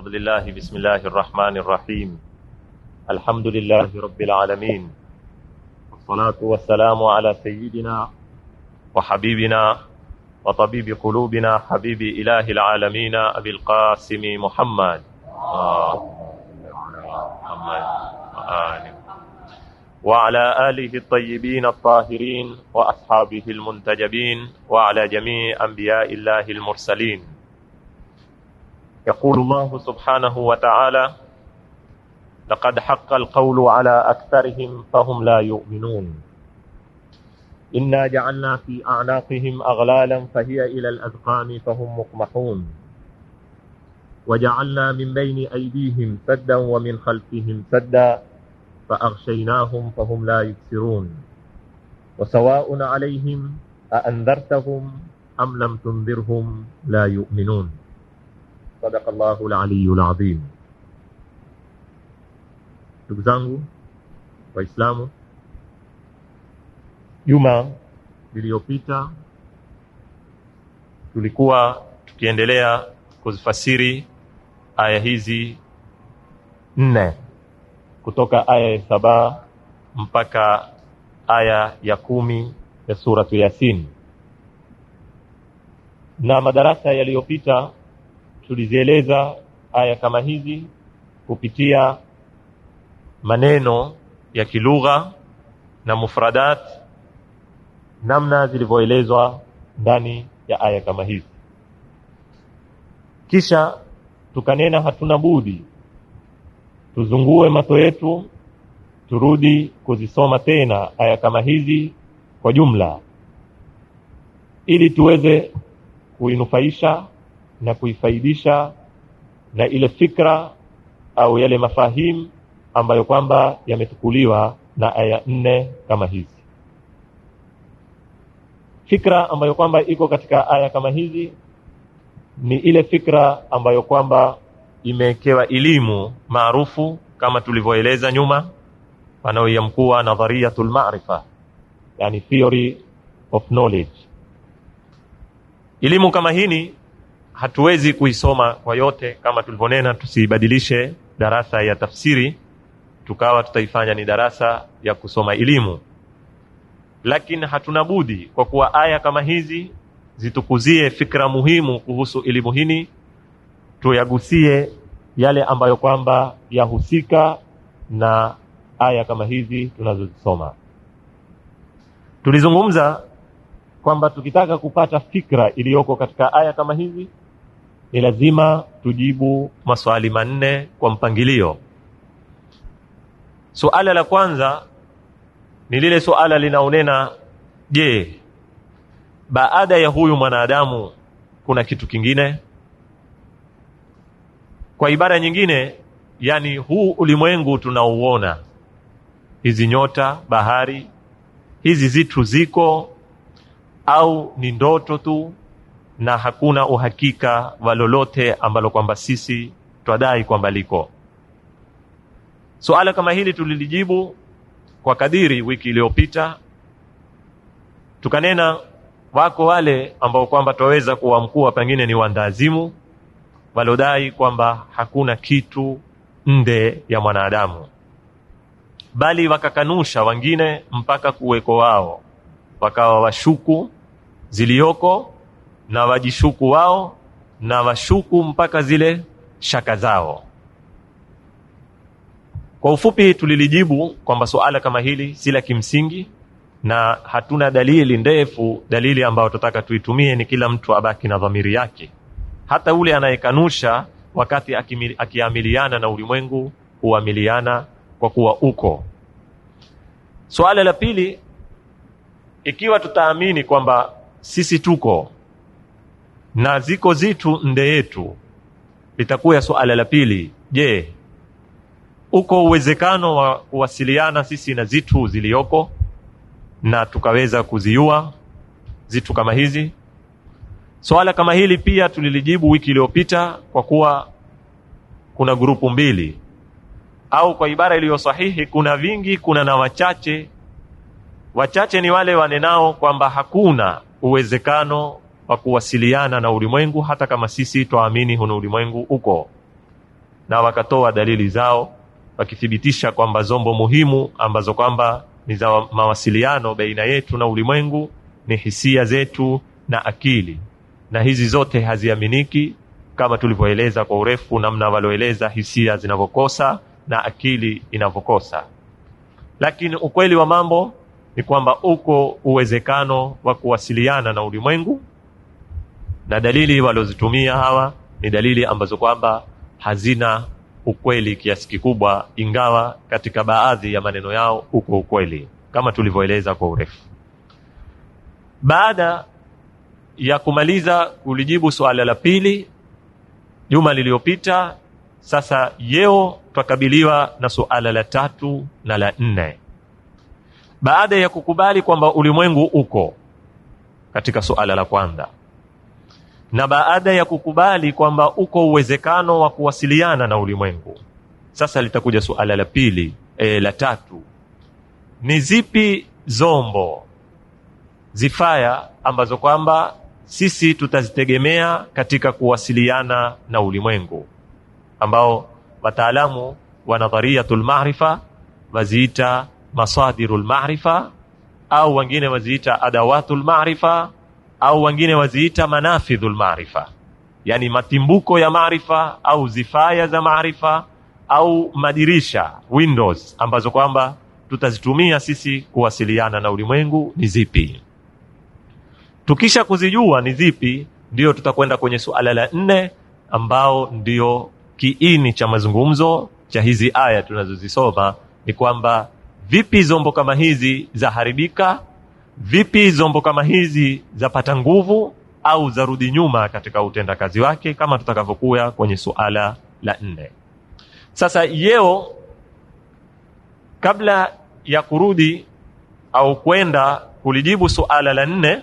بفضل الله بسم الله الرحمن الرحيم الحمد لله رب العالمين والصلاة والسلام على سيدنا وحبيبنا وطبيب قلوبنا حبيب إله العالمين أبي القاسم محمد وعلى آله الطيبين الطاهرين وأصحابه المنتجبين وعلى جميع أنبياء الله المرسلين. يقول الله سبحانه وتعالى: لقد حق القول على أكثرهم فهم لا يؤمنون إنا جعلنا في أعناقهم أغلالا فهي إلى الأذقان فهم مقمحون وجعلنا من بين أيديهم سدا ومن خلفهم سدا فأغشيناهم فهم لا يبصرون وسواء عليهم أأنذرتهم أم لم تنذرهم لا يؤمنون. صدق الله العلي العظيم. Ndugu zangu Waislamu, juma lililopita tulikuwa tukiendelea kuzifasiri aya hizi 4 kutoka aya ya 7 mpaka aya ya 10 ya sura Yasin. Na madarasa yaliyopita tulizieleza aya kama hizi kupitia maneno ya kilugha na mufradat, namna zilivyoelezwa ndani ya aya kama hizi. Kisha tukanena hatuna budi tuzungue macho yetu turudi kuzisoma tena aya kama hizi kwa jumla, ili tuweze kuinufaisha na kuifaidisha na ile fikra au yale mafahimu ambayo kwamba yametukuliwa na aya 4 kama hizi. Fikra ambayo kwamba iko katika aya kama hizi ni ile fikra ambayo kwamba imewekewa elimu maarufu kama tulivyoeleza nyuma, wanaoiamkua nadhariyatul ma'rifa, yani theory of knowledge. Elimu kama hii hatuwezi kuisoma kwa yote, kama tulivyonena tusibadilishe darasa ya tafsiri tukawa tutaifanya ni darasa ya kusoma elimu. Lakini hatuna budi, kwa kuwa aya kama hizi zitukuzie fikra muhimu kuhusu elimu hii, tuyagusie yale ambayo kwamba yahusika na aya kama hizi tunazozisoma. Tulizungumza kwamba tukitaka kupata fikra iliyoko katika aya kama hizi ni lazima tujibu maswali 4 kwa mpangilio. Suala la kwanza ni lile suala linaonena, je, baada ya huyu mwanadamu kuna kitu kingine? Kwa ibara nyingine, yani huu ulimwengu tunauona, hizi nyota, bahari, hizi zitu ziko au ni ndoto tu na hakuna uhakika wa lolote ambalo kwamba sisi twadai kwamba liko? Suala kama hili tulilijibu kwa kadiri wiki iliyopita. Tukanena wako wale ambao kwamba twaweza kuamkua pengine ni wandazimu walodai kwamba hakuna kitu nde ya mwanadamu, bali wakakanusha wengine mpaka kuweko wao, wakawa washuku zilioko na wajishuku wao na washuku mpaka zile shaka zao. Kwa ufupi tulilijibu kwamba suala kama hili si la kimsingi na hatuna dalili ndefu. Dalili ambayo tutataka tuitumie ni kila mtu abaki na dhamiri yake. Hata ule anayekanusha wakati akiamiliana na ulimwengu huamiliana kwa kuwa uko. Suala la pili, ikiwa tutaamini kwamba sisi tuko na ziko zitu nde yetu, litakuwa suala la pili, je, uko uwezekano wa kuwasiliana sisi na zitu zilioko na tukaweza kuziua zitu kama hizi? Swala kama hili pia tulilijibu wiki iliyopita, kwa kuwa kuna grupu mbili, au kwa ibara iliyo sahihi kuna vingi, kuna na wachache. Wachache ni wale wanenao kwamba hakuna uwezekano wa kuwasiliana na ulimwengu hata kama sisi tuamini huna ulimwengu uko. na wakatoa dalili zao wakithibitisha kwamba zombo muhimu ambazo kwamba ni za mawasiliano baina yetu na ulimwengu ni hisia zetu na akili, na hizi zote haziaminiki kama tulivyoeleza kwa urefu namna walioeleza hisia zinavyokosa na akili inavyokosa. Lakini ukweli wa mambo ni kwamba uko uwezekano wa kuwasiliana na ulimwengu, na dalili walozitumia hawa ni dalili ambazo kwamba hazina ukweli kiasi kikubwa, ingawa katika baadhi ya maneno yao uko ukweli kama tulivyoeleza kwa urefu. Baada ya kumaliza kulijibu swala la pili juma lililopita, sasa leo tukabiliwa na suala la 3 na la 4. Baada ya kukubali kwamba ulimwengu uko katika suala la kwanza, na baada ya kukubali kwamba uko uwezekano wa kuwasiliana na ulimwengu, sasa litakuja suala la pili, la 3. Ni zipi zombo zifaya ambazo kwamba sisi tutazitegemea katika kuwasiliana na ulimwengu, ambao wataalamu wa nadhariyatul maarifa waziita masadirul maarifa, au wengine waziita adawatul maarifa, au wengine waziita manafidhul maarifa, yani matimbuko ya maarifa au zifaya za maarifa au madirisha, windows ambazo kwamba tutazitumia sisi kuwasiliana na ulimwengu ni zipi. Tukisha kuzijua ni zipi, ndio tutakwenda kwenye suala la 4 ambao ndio kiini cha mazungumzo cha hizi aya tunazozisoma, ni kwamba vipi zombo kama hizi zaharibika, vipi zombo kama hizi zapata nguvu au zarudi nyuma katika utendakazi wake, kama tutakavyokuwa kwenye suala la 4. Sasa leo kabla ya kurudi au kwenda kulijibu suala la 4,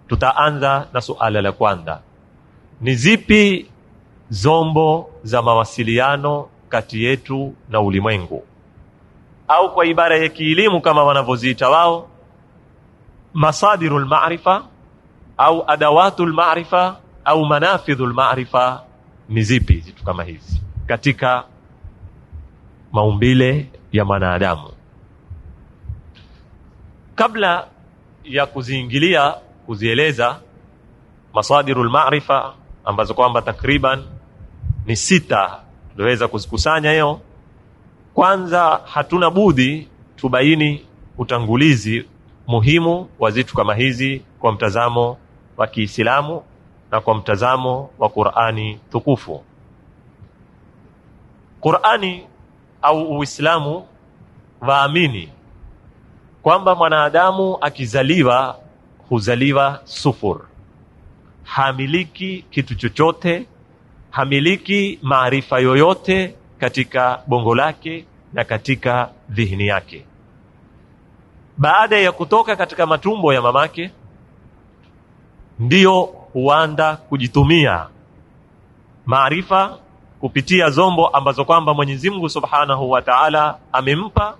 tutaanza na suala la kwanza. Ni zipi zombo za mawasiliano kati yetu na ulimwengu, au kwa ibara ya kielimu kama wanavyoziita wao masadirul maarifa au adawatul maarifa au manafidhul maarifa? Ni zipi zitu kama hizi katika maumbile ya mwanadamu? Kabla ya kuziingilia kuzieleza masadirul maarifa ambazo kwamba takriban ni 6 tunaweza kuzikusanya leo, kwanza hatuna budi tubaini utangulizi muhimu wa zitu kama hizi kwa mtazamo wa Kiislamu na kwa mtazamo wa Qur'ani tukufu. Qur'ani au Uislamu waamini kwamba mwanadamu akizaliwa huzaliwa sufur, hamiliki kitu chochote, hamiliki maarifa yoyote katika bongo lake na katika dhihni yake. Baada ya kutoka katika matumbo ya mamake, ndiyo huanda kujitumia maarifa kupitia zombo ambazo kwamba Mwenyezi Mungu Subhanahu wa Ta'ala amempa,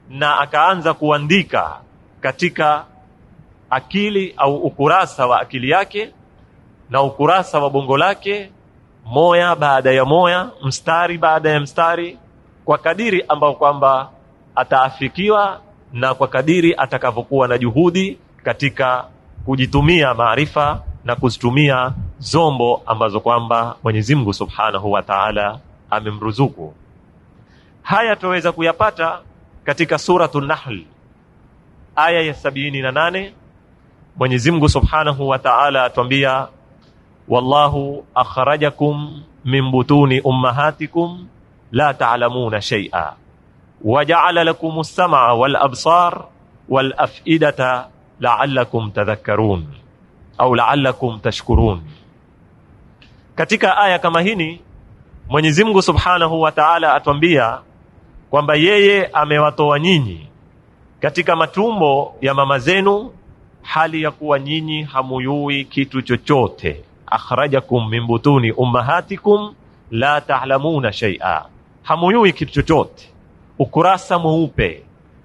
na akaanza kuandika katika akili au ukurasa wa akili yake na ukurasa wa bongo lake, moya baada ya moya, mstari baada ya mstari, kwa kadiri ambao kwamba ataafikiwa na kwa kadiri atakavyokuwa na juhudi katika kujitumia maarifa na kuzitumia zombo ambazo kwamba Mwenyezi Mungu Subhanahu wa Ta'ala amemruzuku. Haya tuweza kuyapata katika suratul Nahl aya ya 78. Mwenyezi Mungu Subhanahu wa Ta'ala atuambia, wallahu akhrajakum min butuni ummahatikum la ta'lamuna shay'a waja'ala lakumus sam'a wal absar wal af'idata la'allakum tadhakkarun au la'allakum tashkurun. Katika aya kama hini Mwenyezi Mungu Subhanahu wa Ta'ala atuambia kwamba yeye amewatoa nyinyi katika matumbo ya mama zenu hali ya kuwa nyinyi hamuyui kitu chochote. Akhrajakum min butuni ummahatikum la ta'lamuna shay'a, hamuyui kitu chochote, ukurasa mweupe,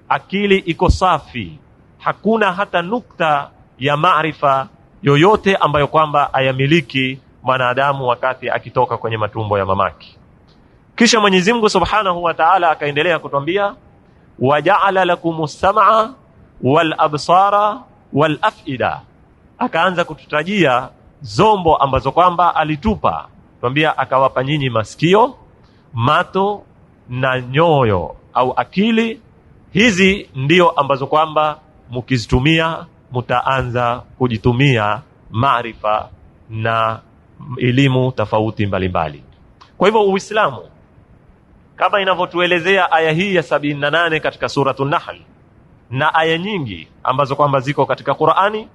akili iko safi, hakuna hata nukta ya maarifa yoyote ambayo kwamba ayamiliki mwanadamu wakati akitoka kwenye matumbo ya mamake. Kisha Mwenyezi Mungu Subhanahu wa Ta'ala akaendelea kutuambia waja'ala lakumus sam'a wal absara wal af'ida. Akaanza kututajia zombo ambazo kwamba alitupa, tuambia akawapa nyinyi masikio, mato na nyoyo au akili. Hizi ndio ambazo kwamba mkizitumia mtaanza kujitumia maarifa na elimu tofauti mbalimbali. Kwa hivyo Uislamu kama inavyotuelezea aya hii ya 78 katika suratul Nahl na aya nyingi ambazo kwamba ziko katika Qur'ani,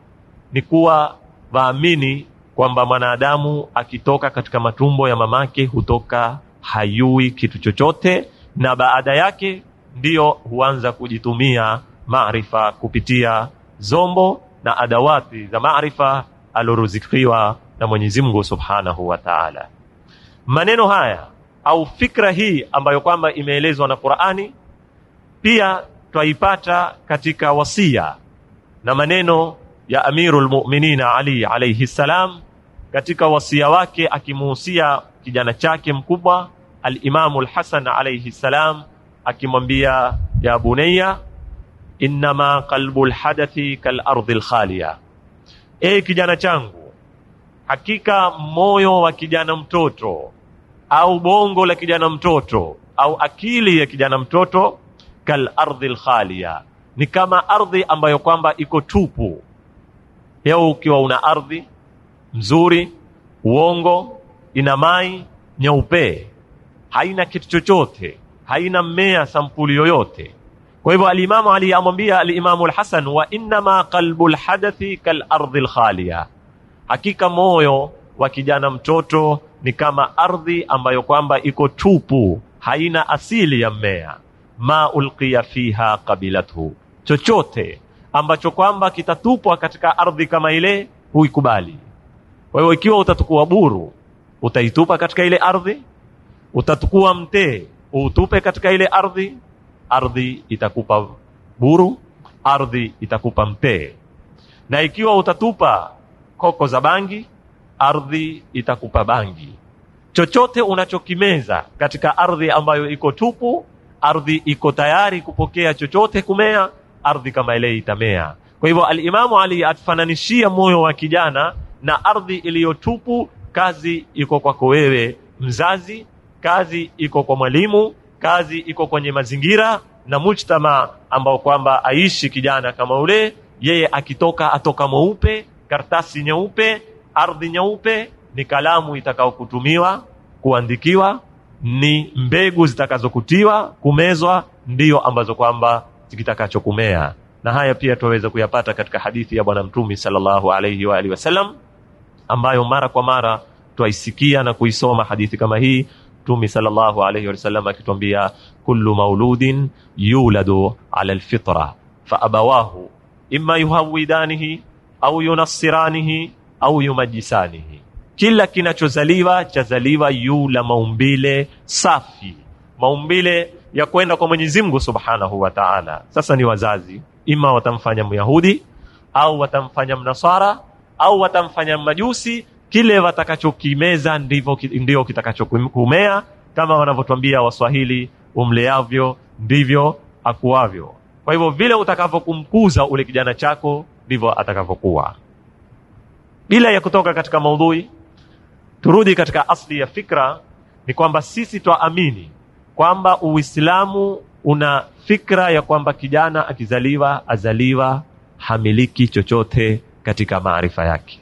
ni kuwa waamini kwamba mwanadamu akitoka katika matumbo ya mamake hutoka hayui kitu chochote, na baada yake ndiyo huanza kujitumia maarifa kupitia zombo na adawati za maarifa aloruzikiwa na Mwenyezi Mungu Subhanahu wa Ta'ala. Maneno haya au fikra hii ambayo kwamba imeelezwa na Qur'ani pia twaipata katika wasia na maneno ya Amirul Mu'minin Ali alayhi salam katika wasia wake akimuhusia kijana chake mkubwa al-Imam al-Hasan alayhi salam, akimwambia ya bunayya innama qalbul hadathi kal ardhil khaliya, kijana changu, hakika moyo wa kijana mtoto au bongo la kijana mtoto au akili ya kijana mtoto kal ardhil khaliya, ni kama ardhi ambayo kwamba iko tupu. Leo ukiwa una ardhi mzuri, uongo, ina mai nyeupe, haina kitu chochote, haina mmea sampuli yoyote. Kwa hivyo al-Imam Ali amwambia al-Imam al-Hasan wa inma qalbul hadathi kal ardhil khaliya, hakika moyo wa kijana mtoto ni kama ardhi ambayo kwamba iko tupu, haina asili ya mmea. Ma ulqiya fiha qabilathu, chochote ambacho kwamba kitatupwa katika ardhi kama ile huikubali. Kwa hiyo ikiwa utatukua buru utaitupa katika ile ardhi, utatukua mtee utupe katika ile ardhi, ardhi itakupa buru, ardhi itakupa mtee. Na ikiwa utatupa koko za bangi, ardhi itakupa bangi. Chochote unachokimeza katika ardhi ambayo iko tupu, ardhi iko tayari kupokea chochote kumea, ardhi kama ile itamea. Kwa hivyo al-Imam Ali atufananishia moyo wa kijana na ardhi iliyotupu. Kazi iko kwako wewe mzazi, kazi iko kwa mwalimu, kazi iko kwenye mazingira na mujtama ambao kwamba aishi kijana kama ule. Yeye akitoka atoka mweupe, karatasi nyeupe, ardhi nyeupe, ni kalamu itakayokutumiwa kuandikiwa, ni mbegu zitakazokutiwa kumezwa, ndio ambazo kwamba zitakachokumea. Na haya pia tuweza kuyapata katika hadithi ya Bwana Mtume sallallahu alayhi wa alihi wasallam, ambayo mara kwa mara tuisikia na kuisoma hadithi kama hii. Mtume sallallahu alayhi wa sallam akituambia kullu mauludin yuladu ala alfitra fa abawahu imma yuhawidanihi au yunassiranihi au yumajisanihi, kila kinachozaliwa chazaliwa yula maumbile safi, maumbile ya kwenda kwa Mwenyezi Mungu Subhanahu wa Ta'ala. Sasa ni wazazi, ima watamfanya Myahudi au watamfanya Mnasara au watamfanya Majusi, kile watakachokimeza ndio kitakachokumea, kama wanavyotuambia Waswahili, umleavyo ndivyo akuavyo. Kwa hivyo vile utakavyokumkuza ule kijana chako ndivyo atakavyokuwa. Bila ya kutoka katika maudhui, turudi katika asli ya fikra, ni kwamba sisi tuamini kwamba Uislamu una fikra ya kwamba kijana akizaliwa azaliwa hamiliki chochote katika maarifa yake.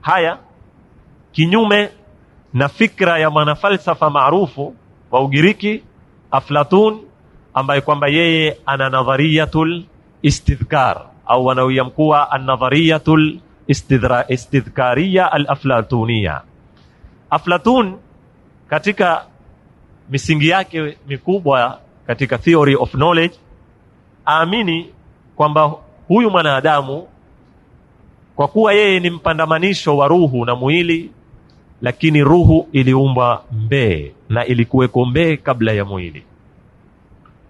Haya kinyume na fikra ya mwanafalsafa maarufu wa Ugiriki Aflatun, ambaye kwamba yeye ana nadhariyatul istidhkar au wanaoyamkuwa an-nadhariyatul istidhkariya al-aflatuniya. Aflatun katika misingi yake mikubwa katika theory of knowledge aamini kwamba huyu mwanadamu, kwa kuwa yeye ni mpandamanisho wa ruhu na mwili, lakini ruhu iliumbwa mbee na ilikuweko mbee kabla ya mwili.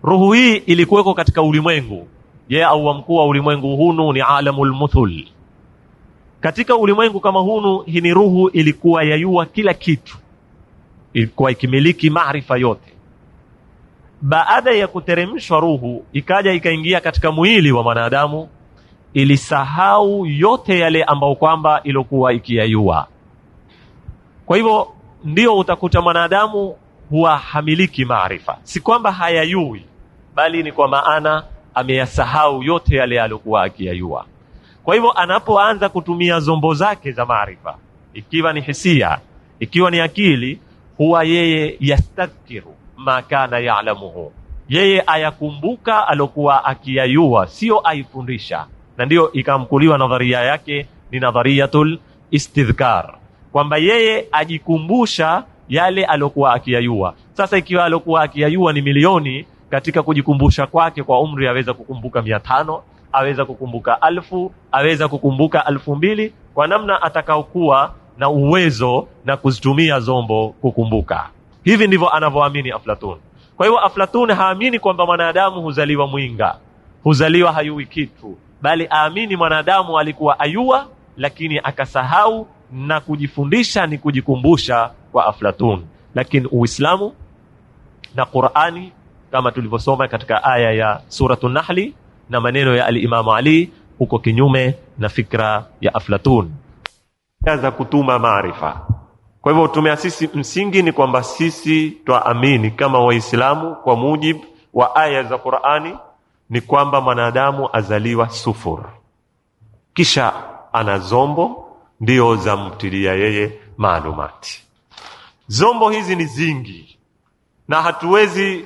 Ruhu hii ilikuweko katika ulimwengu, yeye au mkuu wa ulimwengu hunu ni alamul muthul. Katika ulimwengu kama hunu, hii ni ruhu ilikuwa yayua kila kitu, ilikuwa ikimiliki maarifa yote. Baada ya kuteremshwa ruhu, ikaja ikaingia katika mwili wa mwanadamu, ilisahau yote yale ambao kwamba ilokuwa ikiyayua. Kwa hivyo ndio utakuta mwanadamu huwa hamiliki maarifa, si kwamba hayayui, bali ni kwa maana ameyasahau yote yale aliyokuwa akiyayua. Kwa hivyo anapoanza kutumia zombo zake za maarifa, ikiwa ni hisia, ikiwa ni akili, huwa yeye yastadhkiru ma kana ya'lamuhu, yeye ayakumbuka alokuwa akiyayua, sio aifundisha. Na ndio ikamkuliwa nadharia yake ni nadhariyatul istidhkar, kwamba yeye ajikumbusha yale alokuwa akiyayua. Sasa ikiwa alokuwa akiyayua ni milioni, katika kujikumbusha kwake kwa umri aweza kukumbuka 500, aweza kukumbuka 1000, aweza kukumbuka 2000, kwa namna atakaokuwa na uwezo na kuzitumia zombo kukumbuka. Hivi ndivyo anavyoamini Aflatun. Kwa hiyo Aflatun haamini kwamba mwanadamu huzaliwa mwinga, huzaliwa hayui kitu, bali aamini mwanadamu alikuwa ayua lakini akasahau, na kujifundisha ni kujikumbusha kwa Aflatun. Lakini Uislamu na Qur'ani kama tulivyosoma katika aya ya Suratul Nahli na maneno ya al-Imam Ali, uko kinyume na fikra ya Aflatun za kutuma maarifa. Kwa hivyo tumeasisi msingi ni kwamba sisi twaamini kama Waislamu kwa mujibu wa aya za Qur'ani ni kwamba mwanadamu azaliwa sufur, kisha ana zombo ndio zamtilia yeye maalumati. Zombo hizi ni zingi na hatuwezi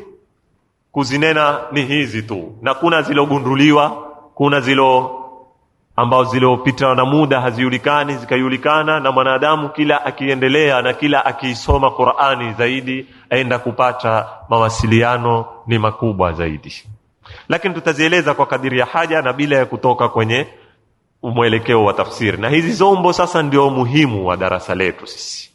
kuzinena ni hizi tu, na kuna zilogunduliwa, kuna ambao zilopita na muda hazijulikani zikajulikana, na mwanadamu kila akiendelea na kila akiisoma Qur'ani zaidi aenda kupata mawasiliano ni makubwa zaidi. Lakini tutazieleza kwa kadiri ya haja na bila ya kutoka kwenye mwelekeo wa tafsiri. Na hizi zombo sasa ndio muhimu wa darasa letu sisi.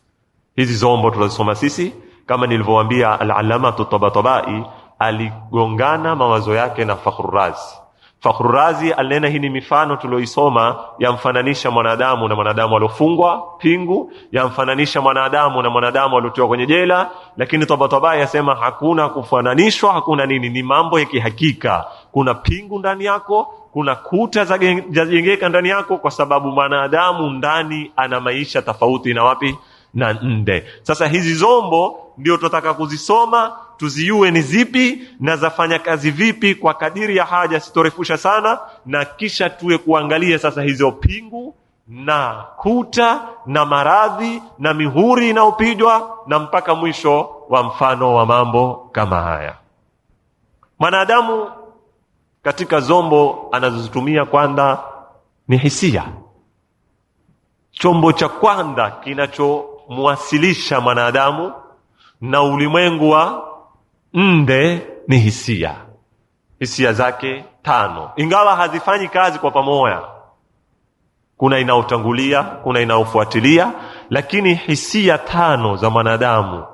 Hizi zombo tunazosoma sisi, kama nilivyowaambia, al-Allama Tabatabai aligongana mawazo yake na Fakhrur Razi. Fakhrur Razi alinena hii ni mifano tulioisoma yamfananisha mwanadamu na mwanadamu alofungwa pingu, yamfananisha mwanadamu na mwanadamu aliotiwa kwenye jela. Lakini Tabatabai yasema hakuna kufananishwa, hakuna nini, ni mambo ya kihakika. Kuna pingu ndani yako, kuna kuta za jengeka ndani yako, kwa sababu mwanadamu ndani ana maisha tofauti na wapi na nde. Sasa hizi zombo ndio tutataka kuzisoma, tuziue ni zipi na zafanya kazi vipi kwa kadiri ya haja, sitorefusha sana, na kisha tuwe kuangalia sasa hizo pingu na kuta na maradhi na mihuri inaopijwa na mpaka mwisho wa mfano wa mambo kama haya. Mwanadamu katika zombo anazozitumia kwanza ni hisia. Chombo cha kwanza kinachomwasilisha mwanadamu na ulimwengu wa nde ni hisia. Hisia zake 5, ingawa hazifanyi kazi kwa pamoja, kuna inaotangulia, kuna inaofuatilia, lakini hisia 5 za mwanadamu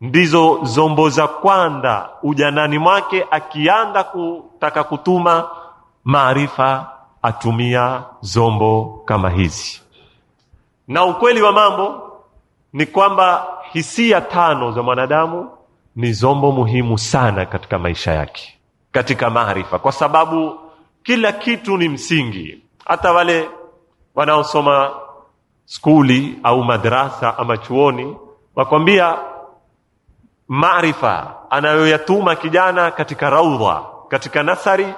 ndizo zombo za kwanza ujanani mwake. Akianda kutaka kutuma maarifa atumia zombo kama hizi. Na ukweli wa mambo ni kwamba hisia 5 za mwanadamu ni zombo muhimu sana katika maisha yake, katika maarifa, kwa sababu kila kitu ni msingi. Hata wale wanaosoma skuli au madrasa ama chuoni wakwambia maarifa anayoyatuma kijana katika raudha, katika nasari,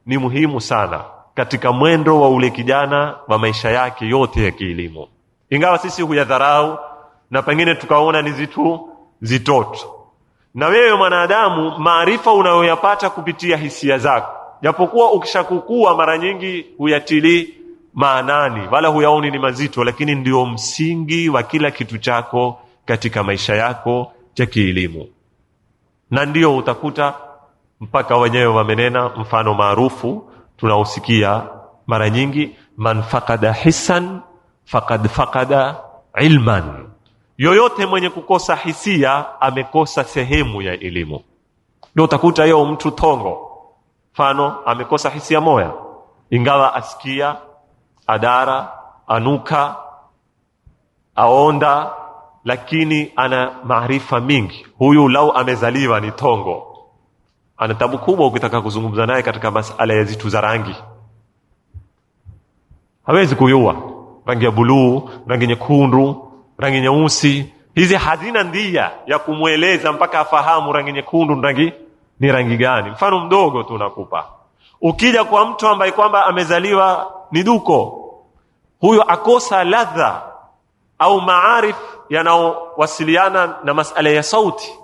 ni muhimu sana katika mwendo wa ule kijana wa maisha yake yote ya kielimu. Ingawa sisi huyadharau na pengine tukaona ni zitu zitoto. Na wewe mwanadamu, maarifa unayoyapata kupitia hisia zako, japokuwa ukishakukua mara nyingi huyatili maanani wala huyaoni ni mazito, lakini ndio msingi wa kila kitu chako katika maisha yako ya kielimu. Na ndio utakuta mpaka wenyewe wamenena mfano maarufu tunaosikia mara nyingi, man faqada hisan faqad faqada ilman. Yoyote mwenye kukosa hisia amekosa sehemu ya elimu. Ndio utakuta yeye mtu tongo, mfano amekosa hisia moja, ingawa asikia, adara, anuka, aonda, lakini ana maarifa mingi. Huyu lau amezaliwa ni tongo, ana tabu kubwa ukitaka kuzungumza naye katika masala ya zitu za rangi. Hawezi kuyua rangi ya buluu, rangi nyekundu, rangi nyeusi. Hizi hazina ndia ya kumweleza mpaka afahamu rangi nyekundu ni rangi gani. Mfano mdogo tu nakupa. Ukija kwa mtu ambaye kwamba amezaliwa ni duko, huyo akosa ladha au maarif yanaowasiliana na masala ya sauti.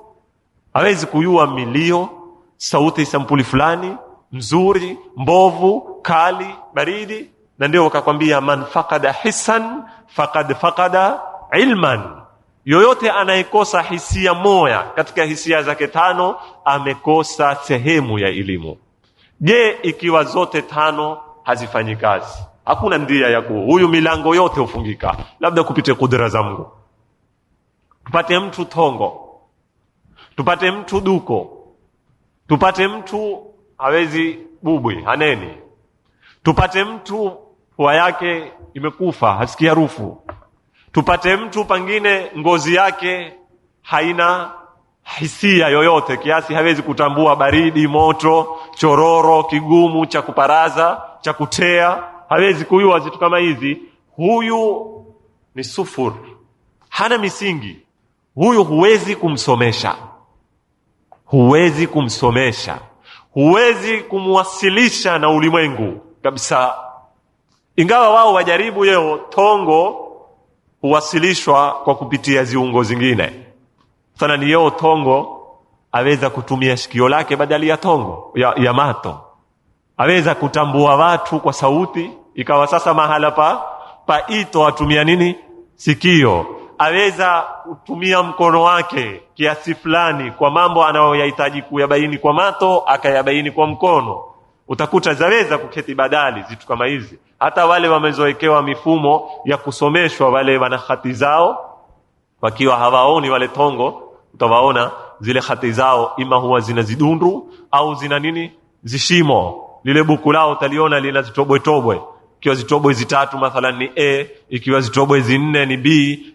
Hawezi kujua milio, sauti sampuli fulani, nzuri, mbovu, kali, baridi. Na ndio wakakwambia man faqada hisan faqad faqada ilman. Yoyote anayekosa hisia moja katika hisia zake 5 amekosa sehemu ya elimu. Je, ikiwa zote 5 hazifanyi kazi, hakuna ndia ya huyu milango yote ufungika, labda kupitia kudra za Mungu. Tupate mtu tongo, tupate mtu duko, tupate mtu hawezi bubwi, haneni, tupate mtu pua yake imekufa, hasikii harufu, tupate mtu pengine ngozi yake haina hisia yoyote kiasi hawezi kutambua baridi, moto, chororo, kigumu, cha kuparaza, cha kutea, hawezi kujua vitu kama hizi. Huyu ni sufur, hana misingi. Huyu huwezi kumsomesha, huwezi kumsomesha, huwezi kumwasilisha na ulimwengu kabisa. Ingawa wao wajaribu yeo, tongo huwasilishwa kwa kupitia ziungo zingine. Sana ni yeo tongo aweza kutumia shikio lake badali ya tongo ya mato, aweza kutambua watu kwa sauti, ikawa sasa mahala pa ito atumia nini? Sikio. Aweza kutumia mkono wake kiasi fulani kwa mambo anayoyahitaji kuyabaini kwa mato, akayabaini kwa mkono. Utakuta zaweza kuketi badali zitu kama hizi. Hata wale wamezoekewa mifumo ya kusomeshwa, wale wana hati zao, wakiwa hawaoni wale tongo, utawaona zile hati zao ima huwa zina zidundu au zina nini? Zishimo. Lile buku lao utaliona lina zitobwe. Ikiwa zitobwe 3 mathalan ni A, ikiwa zitobwe 4 ni B,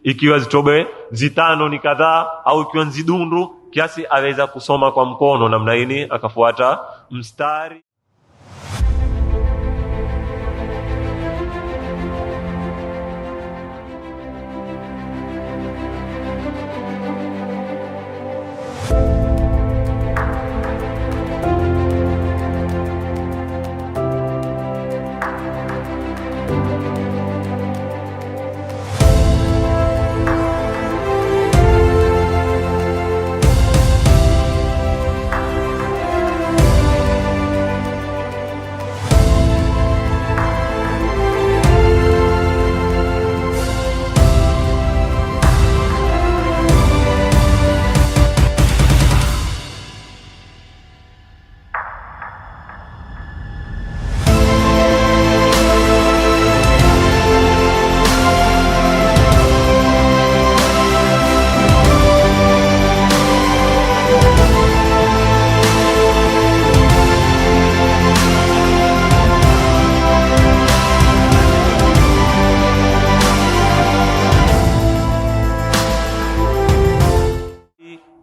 ikiwa zitobwe 5 ni kadhaa, au ikiwa zidundu kiasi aweza kusoma kwa mkono namna hii akafuata mstari.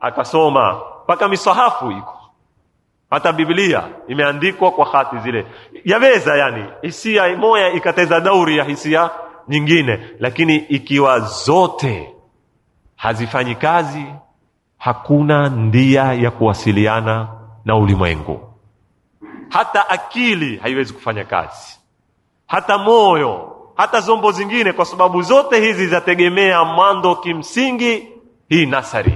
Akasoma mpaka misahafu iko, hata Biblia imeandikwa kwa hati zile. Yaweza yani hisia moja ikateza dauri ya hisia nyingine, lakini ikiwa zote hazifanyi kazi, hakuna ndia ya kuwasiliana na ulimwengu. Hata akili haiwezi kufanya kazi, hata moyo, hata zombo zingine, kwa sababu zote hizi zategemea mwanzo kimsingi hii nasari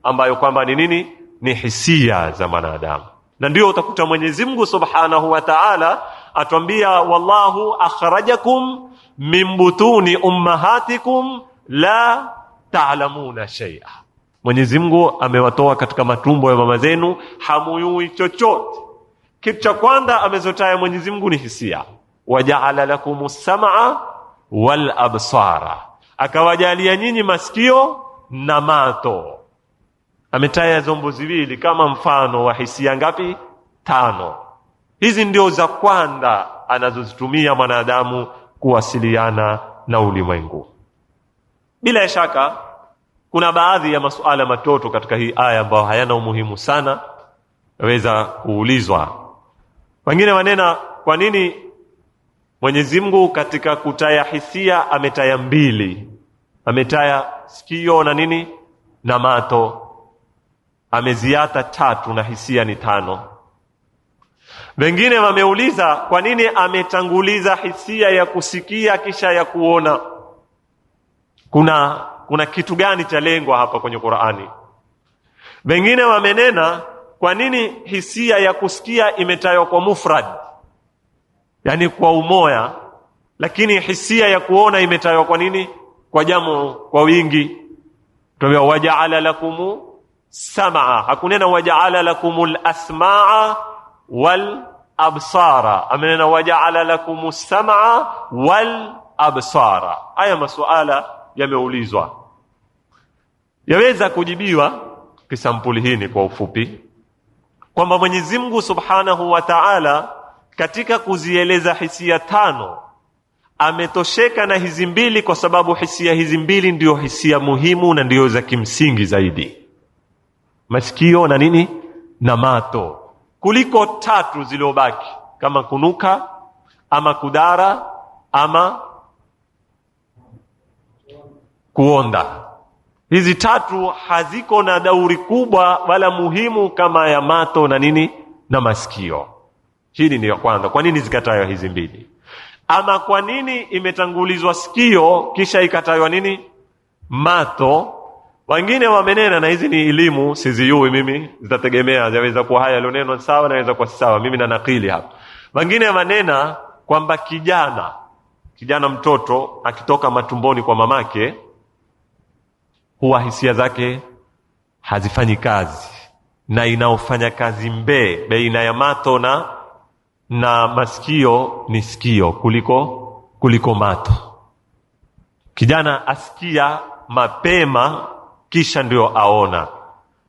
ambayo kwamba ni nini? Ni hisia za mwanadamu. Na ndio utakuta Mwenyezi Mungu Subhanahu wa Ta'ala atuambia, wallahu akhrajakum min butuni ummahatikum la ta'lamuna shay'a. Mwenyezi Mungu amewatoa katika matumbo ya mama zenu, hamuyui chochote. Kitu cha kwanza amezotaya Mwenyezi Mungu ni hisia. Waja'ala lakumus sam'a wal absara, akawajalia nyinyi masikio na mato. Ametaya zombo ziwili kama mfano wa hisia ngapi? 5. Hizi ndio za kwanza anazozitumia mwanadamu kuwasiliana na ulimwengu. Bila shaka Kuna baadhi ya masuala matoto katika hii aya ambayo hayana umuhimu sana, yaweza kuulizwa. Wengine wanena, kwa nini Mwenyezi Mungu katika kutaya hisia ametaya mbili? Ametaya sikio na nini na mato, ameziata 3 na hisia ni 5. Wengine wameuliza, kwa nini ametanguliza hisia ya kusikia kisha ya kuona? Kuna kitu gani cha lengwa hapa kwenye Qur'ani? Wengine wamenena, kwa nini hisia ya kusikia imetajwa kwa mufrad, yani kwa umoja, lakini hisia ya kuona imetajwa kwa nini kwa jamu, kwa wingi? Tuambia waja'ala lakum sam'a, hakunena waja'ala lakumul asma'a wal absara, amenena waja'ala lakum sam'a wal absara. Haya masuala yameulizwa, yaweza kujibiwa kisampuli hii ni kwa ufupi kwamba Mwenyezi Mungu Subhanahu wa Ta'ala katika kuzieleza hisia 5 ametosheka na hizi mbili, kwa sababu hisia hizi mbili ndio hisia muhimu na ndio za kimsingi zaidi, masikio na nini na mato, kuliko 3 zilizobaki kama kunuka ama kudara ama kuonda. Hizi 3 haziko na dauri kubwa wala muhimu kama ya mato na nini na masikio. Hili ni ya kwanza, kwa nini zikataywa hizi mbili? Ama kwa nini imetangulizwa sikio kisha ikataywa nini mato? Wengine wamenena, na hizi ni elimu sizijui mimi, zitategemea, zaweza kuwa haya loneno sawa na zaweza kuwa sawa, mimi na nakili hapa. Wengine wanena kwamba kijana mtoto akitoka matumboni kwa mamake huwa hisia zake hazifanyi kazi, na inaofanya kazi baina ya mato na masikio ni sikio kuliko mato. Kijana asikia mapema kisha ndio aona.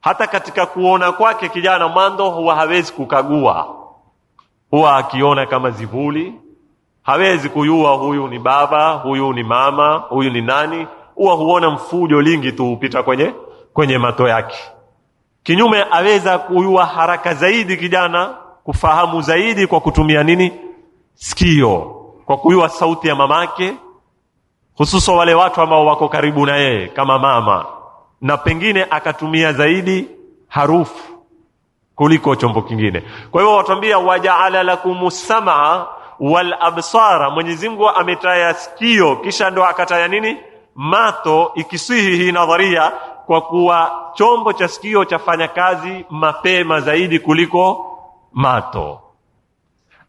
Hata katika kuona kwake kijana mwanzo huwa hawezi kukagua, huwa akiona kama zivuli, hawezi kujua huyu ni baba, huyu ni mama, huyu ni nani. Huwa huona mfujo lingi tu upita kwenye mato yake. Kinyume aweza kujua haraka zaidi kijana, kufahamu zaidi kwa kutumia nini sikio, kwa kujua sauti ya mamake, hususan wale watu ambao wako karibu na yeye kama mama, na pengine akatumia zaidi harufu kuliko chombo kingine. Kwa hivyo watuambia waja'ala lakumus sam'a wal absara, Mwenyezi Mungu ametaya sikio kisha ndo akataya nini mato, ikisihi hii nadharia kwa kuwa chombo cha sikio chafanya kazi mapema zaidi kuliko mato.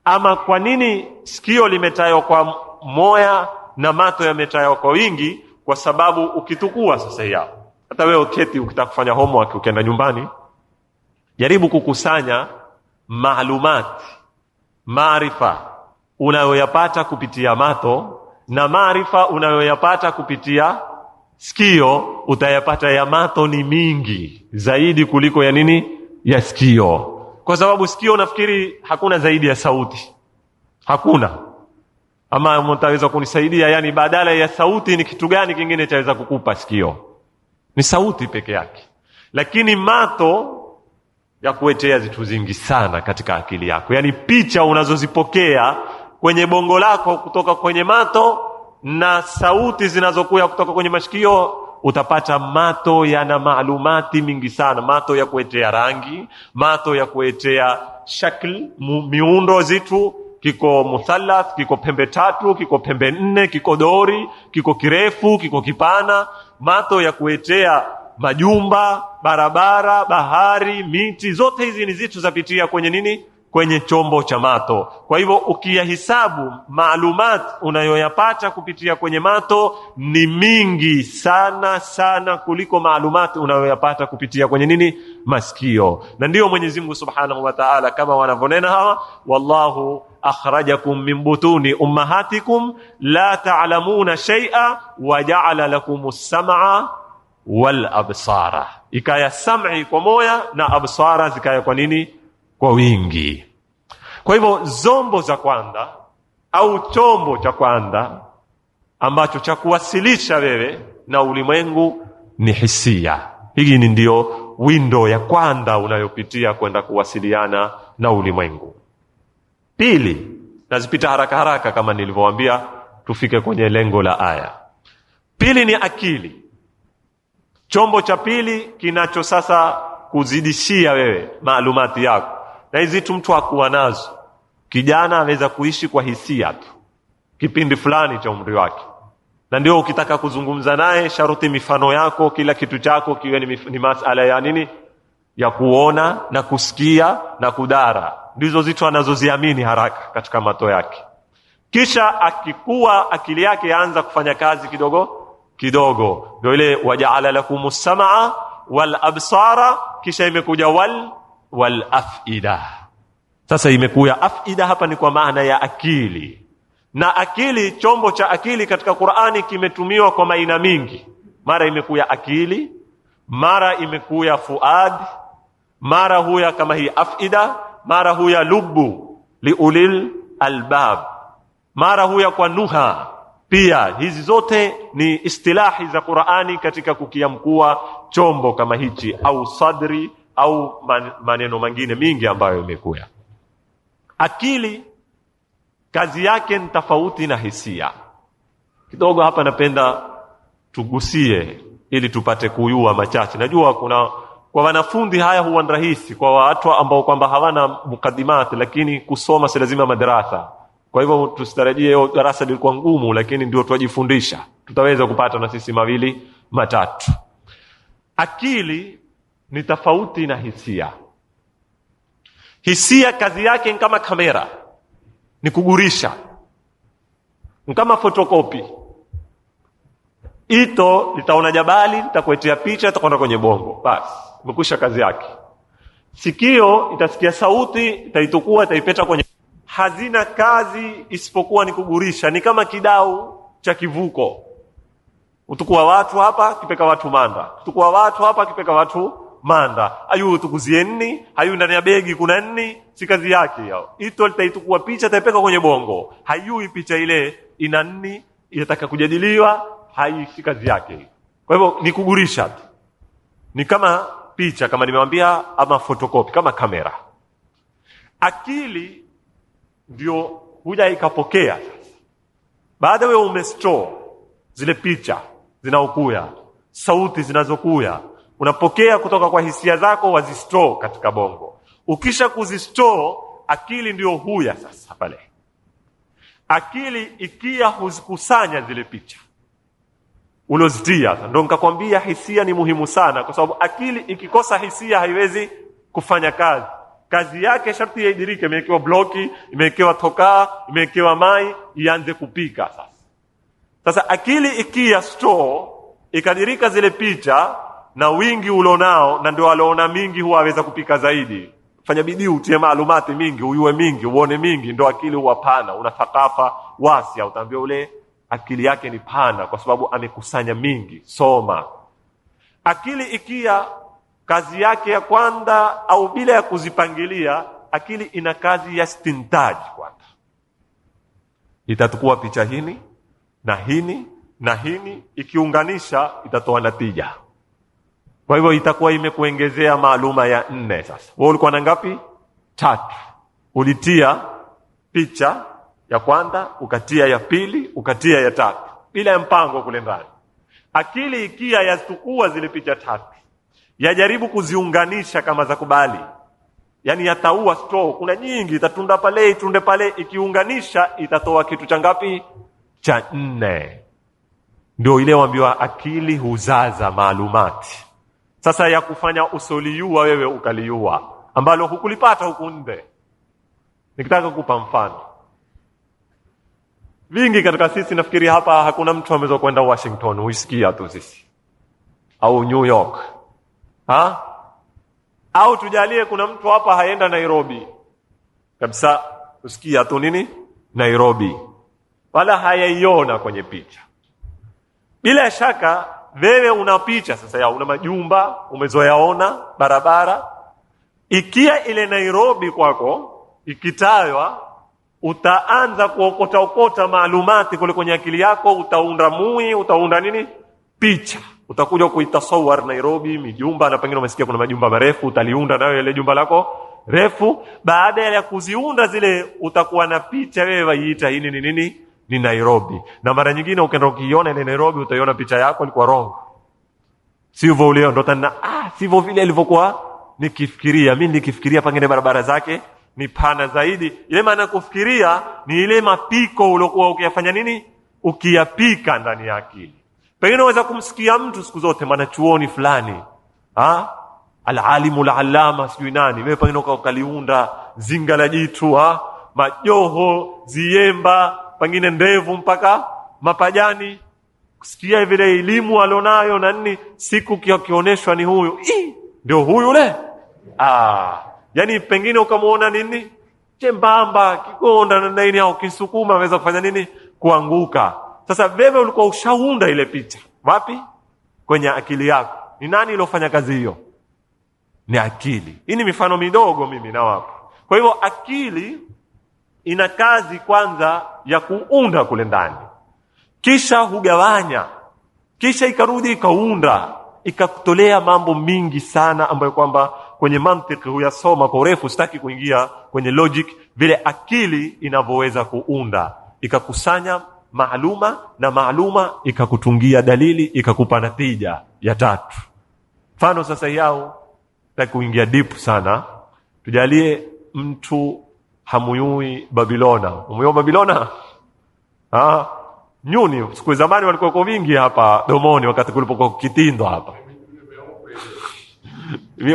Ama kwa nini sikio limetaywa kwa moya na mato yametaywa kwa wingi? Kwa sababu ukitukua sasa ya hata wewe uketi ukitaka kufanya homework ukienda nyumbani, jaribu kukusanya maarifa unayoyapata kupitia mato na maarifa unayoyapata kupitia sikio. Utayapata ya mato ni mingi zaidi kuliko ya nini ya sikio, kwa sababu sikio nafikiri hakuna zaidi ya sauti, hakuna. Ama mtaweza kunisaidia, yani badala ya sauti ni kitu gani kingine chaweza kukupa sikio? Ni sauti peke yake. Lakini mato ya kuetea vitu zingi sana katika akili yako, yani picha unazozipokea kwenye bongo lako kutoka kwenye mato na sauti zinazokuja kutoka kwenye masikio, utapata mato yana maalumati mingi sana. Mato ya kuetea rangi, mato ya kuetea shakl, miundo zitu, kiko muthallath, kiko pembe 3, kiko pembe 4, kiko dori, kiko kirefu, kiko kipana. Mato ya kuetea majumba, barabara, bahari, miti, zote hizi ni zitu zapitia kwenye nini? Kwenye chombo cha mato. Kwa hivyo ukiyahisabu maalumat unayoyapata kupitia kwenye mato ni mingi sana sana kuliko maalumat unayoyapata kupitia kwenye nini? Masikio. Na ndiyo Mwenyezi Mungu Subhanahu wa Ta'ala kama wanavonena hawa, wallahu akhrajakum min butuni ummahatikum la ta'lamuna shay'a wa ja'ala lakumus sam'a wal absara. Ikaya sam'i kwa moya na absara zikaya kwa nini? Kwa wingi. Kwa hivyo zombo za kwanza au chombo cha kwanza ambacho cha kuwasilisha wewe na ulimwengu ni hisia. Hii ni ndio window ya kwanza unayopitia kwenda kuwasiliana na ulimwengu. Pili, nazipita haraka haraka kama nilivyowaambia tufike kwenye lengo la aya. Pili ni akili. Chombo cha pili kinacho sasa kuzidishia wewe maalumati yako. Na hizi mtu hakuwa nazo. Kijana anaweza kuishi kwa hisia tu kipindi fulani cha umri wake. Na ndio ukitaka kuzungumza naye sharuti mifano yako, kila kitu chako kiwe ni masala ya nini? Ya kuona na kusikia na kudara. Ndizo zitu anazoziamini haraka katika mato yake. Kisha akikuwa akili yake yaanza kufanya kazi kidogo kidogo. Ndio ile waja'ala lakumus sam'a wal absara, kisha imekuja wal afida. Sasa imekuja afida hapa ni kwa maana ya akili. Na akili, chombo cha akili katika Qur'ani kimetumiwa kwa maana mingi. Mara imekuja akili, mara imekuja fuad, mara huya kama hii afida, mara huya lubu liulil albab, mara huya kwa nuha. Pia hizi zote ni istilahi za Qur'ani katika kukiamkua chombo kama hichi au sadri au maneno mengine mingi ambayo imekuja. Akili kazi yake ni tofauti na hisia. Kidogo hapa napenda tugusie ili tupate kuyua machache. Najua kuna kwa wanafunzi haya huwa rahisi, kwa watu ambao kwamba hawana mukadimati, lakini kusoma si lazima madarasa. Kwa hivyo tusitarajie darasa lilikuwa ngumu, lakini ndio tuwajifundisha. Tutaweza kupata na sisi mawili matatu. Akili ni tofauti na hisia. Hisia kazi yake ni kama kamera, ni kugurisha, ni kama fotokopi. Ito litaona jabali, litakuletea picha, itakwenda kwenye bongo, basi imekwisha kazi yake. Sikio itasikia sauti, itaitukua, itaipeta kwenye. Hazina kazi isipokuwa ni kugurisha. Ni kama kidau cha kivuko. Utukua watu hapa, kipeka watu Manda. Utukua watu hapa, kipeka watu Manda. Ayu utukuzie nini? Hayu ndani ya begi kuna nini? Si kazi yake yao. Ito litaitukua picha, itaipeka kwenye bongo. Hayui picha ile ina nini? Inataka kujadiliwa, si kazi yake. Kwa hivyo ni kugurisha tu. Ni kama picha, kama nimewambia, ama fotokopi, kama kamera. Akili ndio huja ikapokea. Baada wewe umestore zile picha zinaokuya, sauti zinazokuya, unapokea kutoka kwa hisia zako, wazistore katika bongo. Ukisha kuzistore, akili ndio huya sasa pale. Akili ikia huzikusanya zile picha ulozitia. Ndio nikakwambia hisia ni muhimu sana, kwa sababu akili ikikosa hisia haiwezi kufanya kazi. Kazi yake sharti idirike, imewekewa bloki, imewekewa tokaa, imewekewa mai, ianze kupika sasa. Sasa akili ikia store, ikadirika zile picha na wingi ulionao, na ndio aliona mingi huwa aweza kupika zaidi. Fanya bidii utie maalumati mingi, uyue mingi, uone mingi, ndio akili huwa pana. Una thakafa wasi, utaambia ule akili yake ni pana kwa sababu amekusanya mingi. Soma. Akili ikia kazi yake ya kwanza, au bila ya kuzipangilia, akili ina kazi ya stintaji kwanza. Itatukua picha hini na hini na hini, ikiunganisha itatoa natija. Kwa hivyo itakuwa imekuongezea maaluma ya 4 sasa. Wewe ulikuwa na ngapi? 3. Ulitia picha ya kwanza, ukatia ya pili, ukatia ya 3. Bila ya mpango kule ndani. Akili ikia yatukua zile picha 3. Yajaribu kuziunganisha kama za kubali. Yaani yataua store, kuna nyingi, itatunda pale, itunde pale, ikiunganisha itatoa kitu cha ngapi? Cha 4. Ndio ile waambiwa akili huzaza maalumati. Sasa ya kufanya usoliua wewe ukaliua, ambalo hukulipata huku nje. Nikitaka kukupa mfano. Vingi katika sisi nafikiri hapa hakuna mtu ameweza kwenda Washington, uisikia tu sisi. Au New York. Au tujalie kuna mtu hapa haenda Nairobi. Kabisa usikia tu nini? Nairobi. Wala hayaiona kwenye picha. Bila shaka wewe una picha sasa ya una majumba, umezoyaona barabara. Ikia ile Nairobi kwako ikitajwa, utaanza kuokota maalumati kule kwenye akili yako, utaunda nini? Picha. utakuja kuitasawar Nairobi mijumba, na pengine umesikia kuna majumba marefu, utaliunda nayo ile jumba lako refu. Baada ya kuziunda zile, utakuwa na picha wewe waiita hii ni nini, ni Nairobi. Na mara nyingine ukienda ukiona ile Nairobi utaiona picha yako ilikuwa wrong, sivyo ule ndo tena sivyo vile ilivyokuwa nikifikiria mimi. Nikifikiria pengine barabara zake ni pana zaidi. Ile maana kufikiria ni ile mapiko uliokuwa ukiyafanya nini, ukiyapika ndani ya akili. Pengine unaweza kumsikia mtu siku zote mwanachuoni fulani, al-alimu al-allama sijui nani, wewe pengine ukaliunda zinga la jitu, majoho, ziemba, pengine ndevu mpaka mapajani, kusikia vile elimu alionayo na nini, siku kioneshwa ni huyu, ndio huyu le. Yani pengine ukamuona nini, chembamba, kigonda na nini, au kisukuma aweza kufanya nini, kuanguka. Sasa wewe ulikuwa ushaunda ile picha wapi? Kwenye akili yako. Ni nani ilofanya kazi hiyo? Ni akili. Hii ni mifano midogo mimi na wapo. Kwa hivyo akili ina kazi kwanza ya kuunda kule ndani, kisha hugawanya, kisha ikarudi ikaunda, ikakutolea mambo mingi sana ambayo kwamba kwenye mantiki huyasoma kwa urefu, sitaki kuingia kwenye logic. Vile akili inavyoweza kuunda, ikakusanya maaluma, na maaluma ikakutungia dalili, ikakupa natija ya tatu. Mfano sasa yao, sitaki kuingia deep sana, tujalie mtu hamuyui Babilona. Umuyui Babilona? Nyuni siku zamani walikuwa kwa wingi hapa Domoni wakati kulipokuwa Kitindo hapa.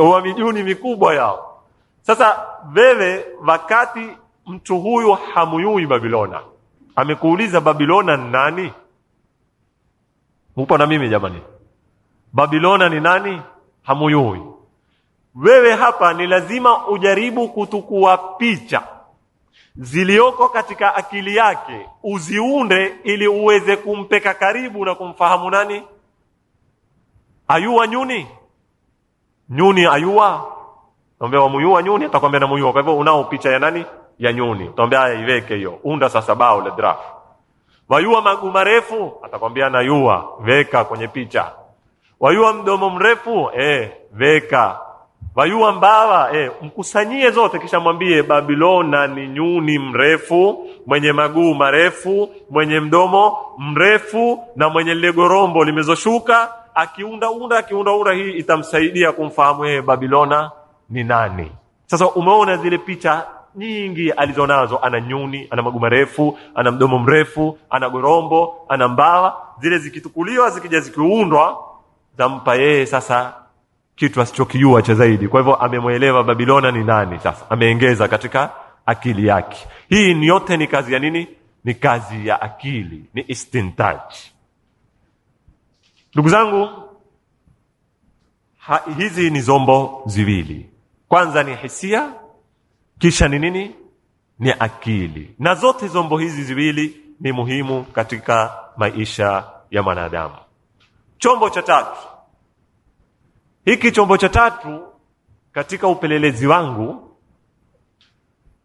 Wa mijuni mikubwa yao. Sasa wewe wakati mtu huyu hamuyui Babilona, amekuuliza Babilona ni nani? Upo na mimi jamani? Babilona ni nani? Hamuyui. Wewe hapa ni lazima ujaribu kutukua picha zilioko katika akili yake, uziunde ili uweze kumpeka karibu na kumfahamu nani? Ayua nyuni? Nyuni ayua? Naomba muyua nyuni, atakwambia na muyua. Kwa hivyo unao picha ya nani? Ya nyuni. Utaambia iweke hiyo. Unda sasa bao la draft. Wayua maguu marefu? Atakwambia na yua, weka kwenye picha. Wayua mdomo mrefu? Weka. Wayua mbawa? Mkusanyie zote, kisha mwambie Babilona ni nyuni mrefu, mwenye maguu marefu, mwenye mdomo mrefu, na mwenye legorombo limezoshuka. Akiunda hii itamsaidia kumfahamu Babilona ni nani. Sasa umeona zile picha nyingi alizonazo, ana nyuni, ana maguu marefu, ana mdomo mrefu, ana gorombo, ana mbawa. Zile zikitukuliwa, zikija zikiundwa, zampa yeye sasa kitu asichokijua cha zaidi. Kwa hivyo amemuelewa Babilona ni nani. Sasa ameongeza katika akili yake. Hii ni yote ni kazi ya nini? Ni kazi ya akili, ni istintaj. Ndugu zangu, hizi ni zombo ziwili. Kwanza ni hisia, kisha ni nini? Ni akili. Na zote zombo hizi ziwili ni muhimu katika maisha ya mwanadamu. Chombo cha tatu. Hiki chombo cha tatu, katika upelelezi wangu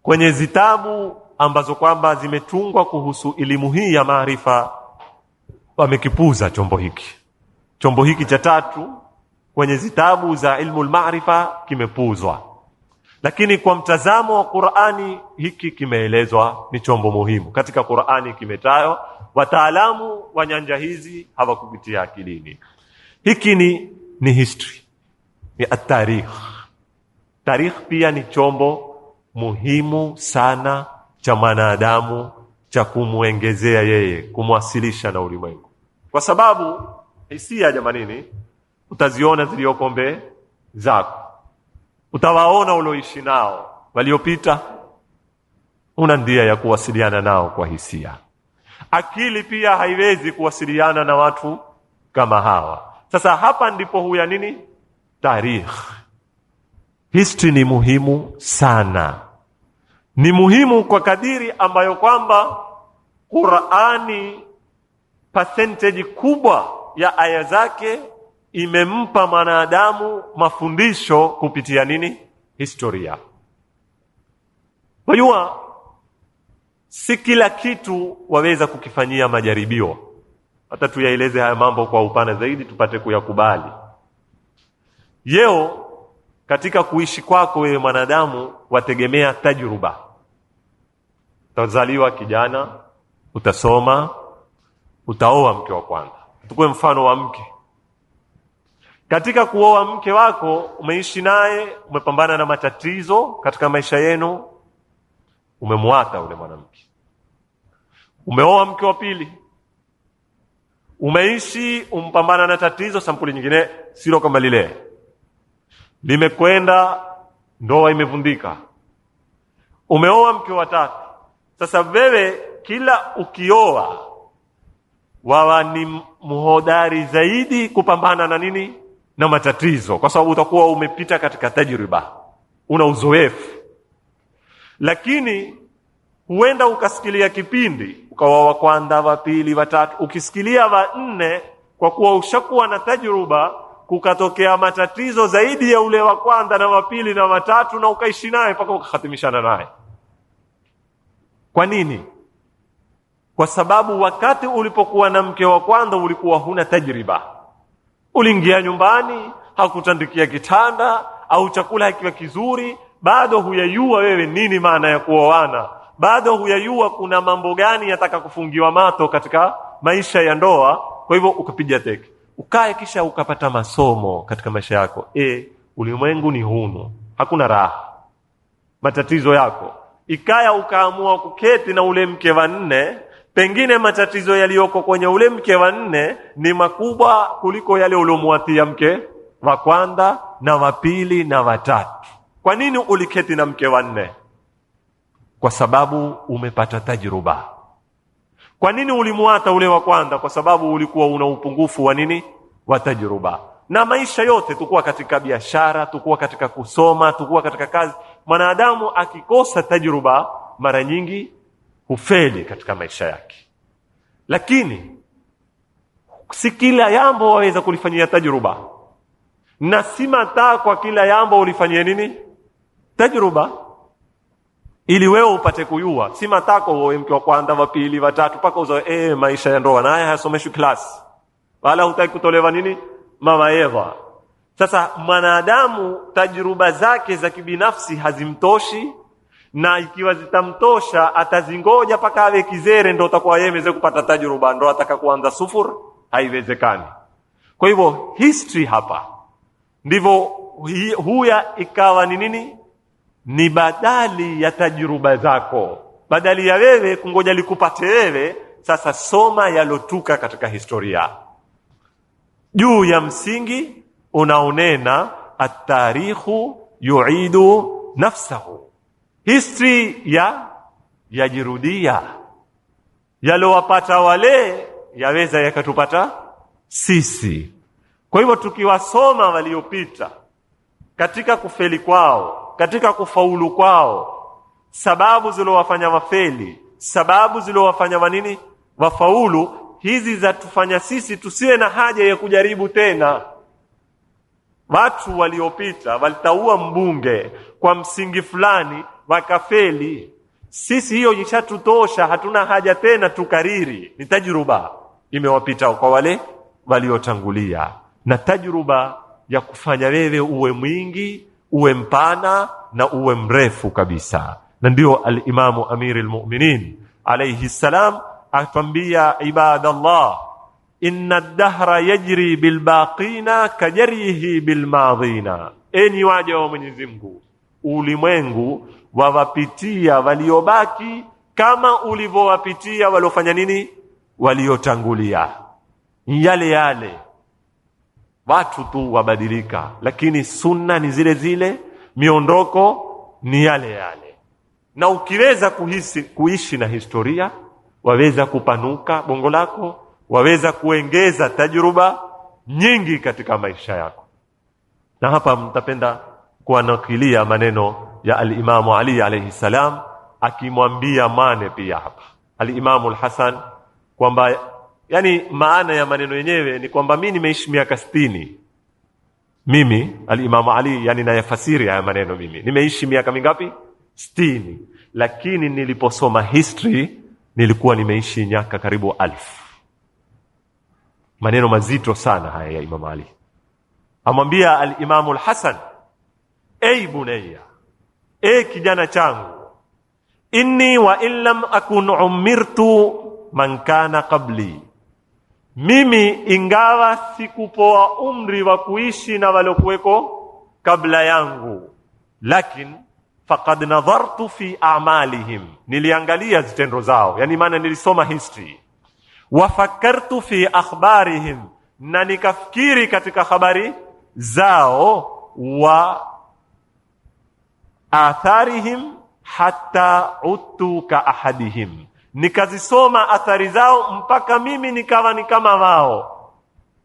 kwenye zitabu ambazo kwamba zimetungwa kuhusu elimu hii ya maarifa, wamekipuza chombo hiki. Chombo hiki cha tatu kwenye zitabu za ilmu al-maarifa kimepuzwa. Lakini kwa mtazamo wa Qur'ani, hiki kimeelezwa ni chombo muhimu. Katika Qur'ani kimetayo, wataalamu wa nyanja hizi hawakupitia akilini. Hiki ni history, ni at-tarikh. Tarikh pia ni chombo muhimu sana cha mwanadamu, cha kumuongezea yeye, kumwasilisha na ulimwengu. Kwa sababu hisia jamanini utaziona zilioko mbele zako, utawaona ulioishi nao waliopita, una ndia ya kuwasiliana nao kwa hisia. Akili pia haiwezi kuwasiliana na watu kama hawa. Sasa hapa ndipo huya nini? Tarikh. History ni muhimu sana. Ni muhimu kwa kadiri ambayo kwamba Qur'ani percentage kubwa ya aya zake imempa mwanadamu mafundisho kupitia nini? Historia. Wajua, si kila kitu waweza kukifanyia majaribio. hata tuyaeleze haya mambo kwa upana zaidi tupate kuyakubali. Yeo katika kuishi kwako wewe mwanadamu wategemea tajruba. Utazaliwa kijana, utasoma, utaoa mke wa kwanza. Tukue mfano wa mke. Katika kuoa mke wako umeishi naye, umepambana na matatizo katika maisha yenu, umemwata ule mwanamke. Umeoa mke wa pili, umeishi umpambana na tatizo sampuli nyingine silo kama lile. Limekwenda, ndoa imevundika. Umeoa mke wa tatu. Sasa wewe kila ukioa wawa ni mhodari zaidi kupambana na nini? Na matatizo, kwa sababu utakuwa umepita katika tajriba, una uzoefu. Lakini huenda ukasikilia kipindi ukawa wa kwanza, wa pili, wa tatu, ukisikilia wa nne, kwa kuwa ushakuwa na tajriba, kukatokea matatizo zaidi ya ule wa kwanza na wa pili na wa tatu, na ukaishi naye mpaka ukahatimishana naye. Kwa nini? Kwa sababu wakati ulipokuwa na mke wa kwanza ulikuwa huna tajriba. Uliingia nyumbani, hakutandikia kitanda au chakula hakiwa kizuri, bado huyajua wewe nini maana ya kuoana, bado huyajua kuna mambo gani yataka kufungiwa mato katika maisha ya ndoa. Kwa hivyo ukapiga teke, ukae kisha ukapata masomo katika maisha yako. Ulimwengu ni hunu, hakuna raha, matatizo yako. Ikaya ukaamua kuketi na ule mke wa nne, pengine matatizo yaliyoko kwenye ule mke wa nne ni makubwa kuliko yale uliomuatia mke wa kwanza na wa pili na wa tatu. Kwa nini uliketi na mke wa nne? Kwa sababu umepata tajruba. Kwa nini ulimuata ule wa kwanza? Kwa sababu ulikuwa una upungufu wa nini? Wa tajruba. Na maisha yote, tukua katika biashara, tukua katika kusoma, tukua katika kazi, mwanadamu akikosa tajruba mara nyingi hufeli katika maisha yake. Lakini si kila jambo waweza kulifanyia tajruba, na si mataa kwa kila jambo ulifanyia nini? Tajruba. Ili wewe upate kujua, si matako wewe mke wa kwanza, wa pili, wa tatu, paka uzoe maisha ya ndoa naye hasomeshwi class, wala hutaki kutolewa nini mawaidha. Sasa mwanadamu tajruba zake za kibinafsi hazimtoshi, na ikiwa zitamtosha atazingoja paka awe kizere ndo utakuwa yeye meze kupata tajruba, ndo ataka kuanza sufur, haiwezekani. Kwa hivyo history hapa ndivyo huya ikawa ni nini? Ni badali ya tajruba zako, badali ya wewe kungoja likupate wewe. Sasa soma yalotuka katika historia juu ya msingi unaonena at-tarikhu yu'idu nafsahu. History yajirudia, yalowapata wale yaweza yakatupata sisi. Kwa hivyo tukiwasoma waliopita katika kufeli kwao, katika kufaulu kwao, sababu zilizowafanya wafeli, sababu zilizowafanya wanini wafaulu, hizi za tufanya sisi tusiwe na haja ya kujaribu tena. Watu waliopita walitaua mbunge kwa msingi fulani wakafeli. Sisi hiyo ishatutosha, hatuna haja tena tukariri. Ni tajruba imewapita kwa wale waliotangulia, na tajruba ya kufanya wewe uwe mwingi, uwe mpana na uwe mrefu kabisa. Na ndio al-Imamu Amir al-Mu'minin alayhi salam atambia ibadallah, inna ad-dahra yajri bilbaqina kajrihi bilmadhina. Enyi waja wa Mwenyezi Mungu, ulimwengu wawapitia waliobaki kama ulivyowapitia waliofanya nini? Waliotangulia. Yale yale, watu tu wabadilika, lakini sunna ni zile zile, miondoko ni yale yale. Na ukiweza kuishi na historia, waweza kupanuka bongo lako, waweza kuongeza tajruba nyingi katika maisha yako. Na hapa mtapenda kuanakilia maneno ya al-Imamu Ali alayhi salam akimwambia Mane pia hapa al-Imamu al-Hasan, kwamba yani maana ya maneno yenyewe ni kwamba mimi nimeishi miaka 60. Mimi al-Imamu Ali yani nayafasiri haya maneno, mimi nimeishi miaka mingapi? 60. Lakini niliposoma history nilikuwa nimeishi miaka karibu 1000. Maneno mazito sana haya ya Imam Ali. Amwambia al-Imam al-Hasan, ey bunayya, kijana changu, inni wa illam akun umirtu man kana qabli, mimi ingawa sikupoa umri wa kuishi na walokuweko kabla yangu, lakini faqad nadhartu fi a'malihim, niliangalia zitendo zao, yani maana nilisoma history, wa fakartu fi akhbarihim, na nikafikiri katika habari zao, wa atharihim hatta uttu ka ahadihim, nikazisoma athari zao mpaka mimi nikawa ni kama wao.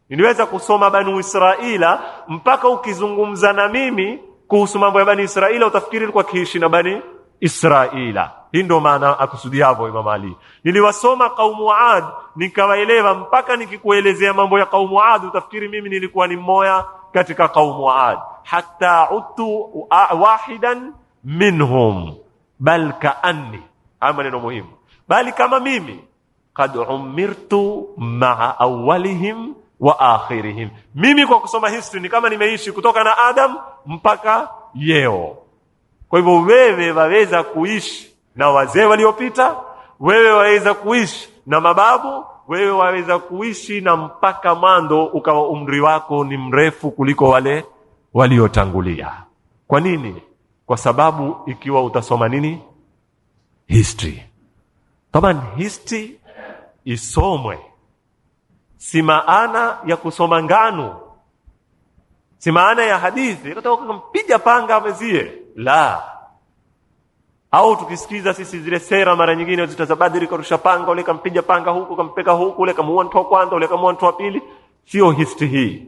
Niliweza kusoma Banu Israila mpaka ukizungumza na mimi kuhusu mambo ya Bani Israila utafikiri ilikuwa kiishi na Bani Israila. Hii ndio maana akusudia hapo Imam Ali. Niliwasoma kaumu Ad nikawaelewa mpaka nikikuelezea mambo ya kaumu Ad utafikiri mimi nilikuwa ni mmoja katika kaumu Ad. Hatta uttu wahidan minhum bal kaanni, haya maneno muhimu, bali kama mimi qad umirtu ma'a awwalihim wa akhirihim, mimi kwa kusoma history ni kama nimeishi kutoka na Adam mpaka yeo. Kwa hivyo wewe waweza kuishi na wazee waliopita, wewe waweza kuishi na mababu, wewe waweza kuishi na mpaka mando ukawa umri wako ni mrefu kuliko wale waliotangulia. Kwa nini? Kwa sababu ikiwa utasoma nini? History. Taban history isomwe, si maana ya kusoma ngano, si maana ya hadithi kutoka kumpiga panga amezie, la. Au tukisikiza sisi zile sera mara nyingine zitazabadili kurusha panga, ule kampiga panga huku kampeka huku, ule kamuua mtu wa kwanza, ule kamuua mtu wa pili. Sio history hii.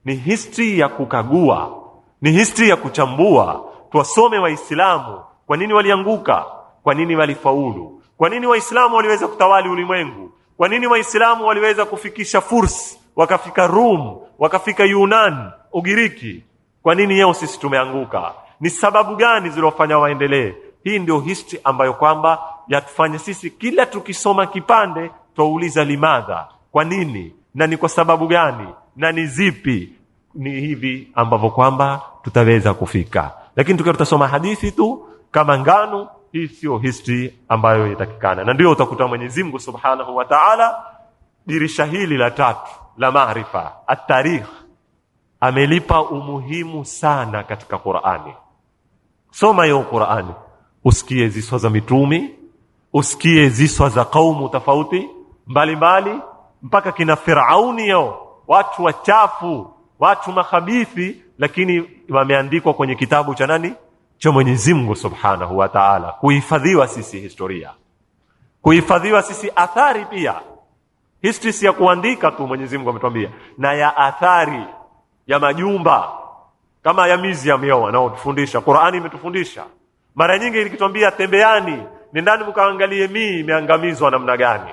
Ni history ya kukagua, ni history ya kuchambua. Tuwasome Waislamu kwa nini walianguka, kwa nini walifaulu, kwa nini Waislamu waliweza kutawali ulimwengu, kwa nini Waislamu waliweza kufikisha Furs, wakafika Rum, wakafika Yunan, Ugiriki, kwa nini yao sisi tumeanguka, ni sababu gani zilizofanya waendelee. Hii ndio history ambayo kwamba yatufanya sisi kila tukisoma kipande tuuliza limadha, kwa nini na ni kwa sababu gani na ni zipi. Ni hivi ambavyo kwamba tutaweza kufika. Lakini tutasoma hadithi tu kama ngano, hii sio history ambayo inatakikana. Na ndio utakuta Mwenyezi Mungu Subhanahu wa Ta'ala dirisha hili la tatu la maarifa at-tarikh amelipa umuhimu sana katika Qur'ani. Soma hiyo Qur'ani, usikie ziswa za mitumi, usikie ziswa za kaumu tofauti mbalimbali, mpaka kina Firauni yao, watu wachafu, watu makhabithi, lakini wameandikwa kwenye kitabu cha nani? Cha Mwenyezi Mungu Subhanahu wa Ta'ala. Kuhifadhiwa sisi historia, kuhifadhiwa sisi athari pia. History si ya kuandika tu, Mwenyezi Mungu ametuambia, na ya athari ya majumba kama ya museum yao wanaotufundisha. Qur'ani imetufundisha mara nyingi ikituambia tembeani, nendani mkaangalie mii imeangamizwa namna gani,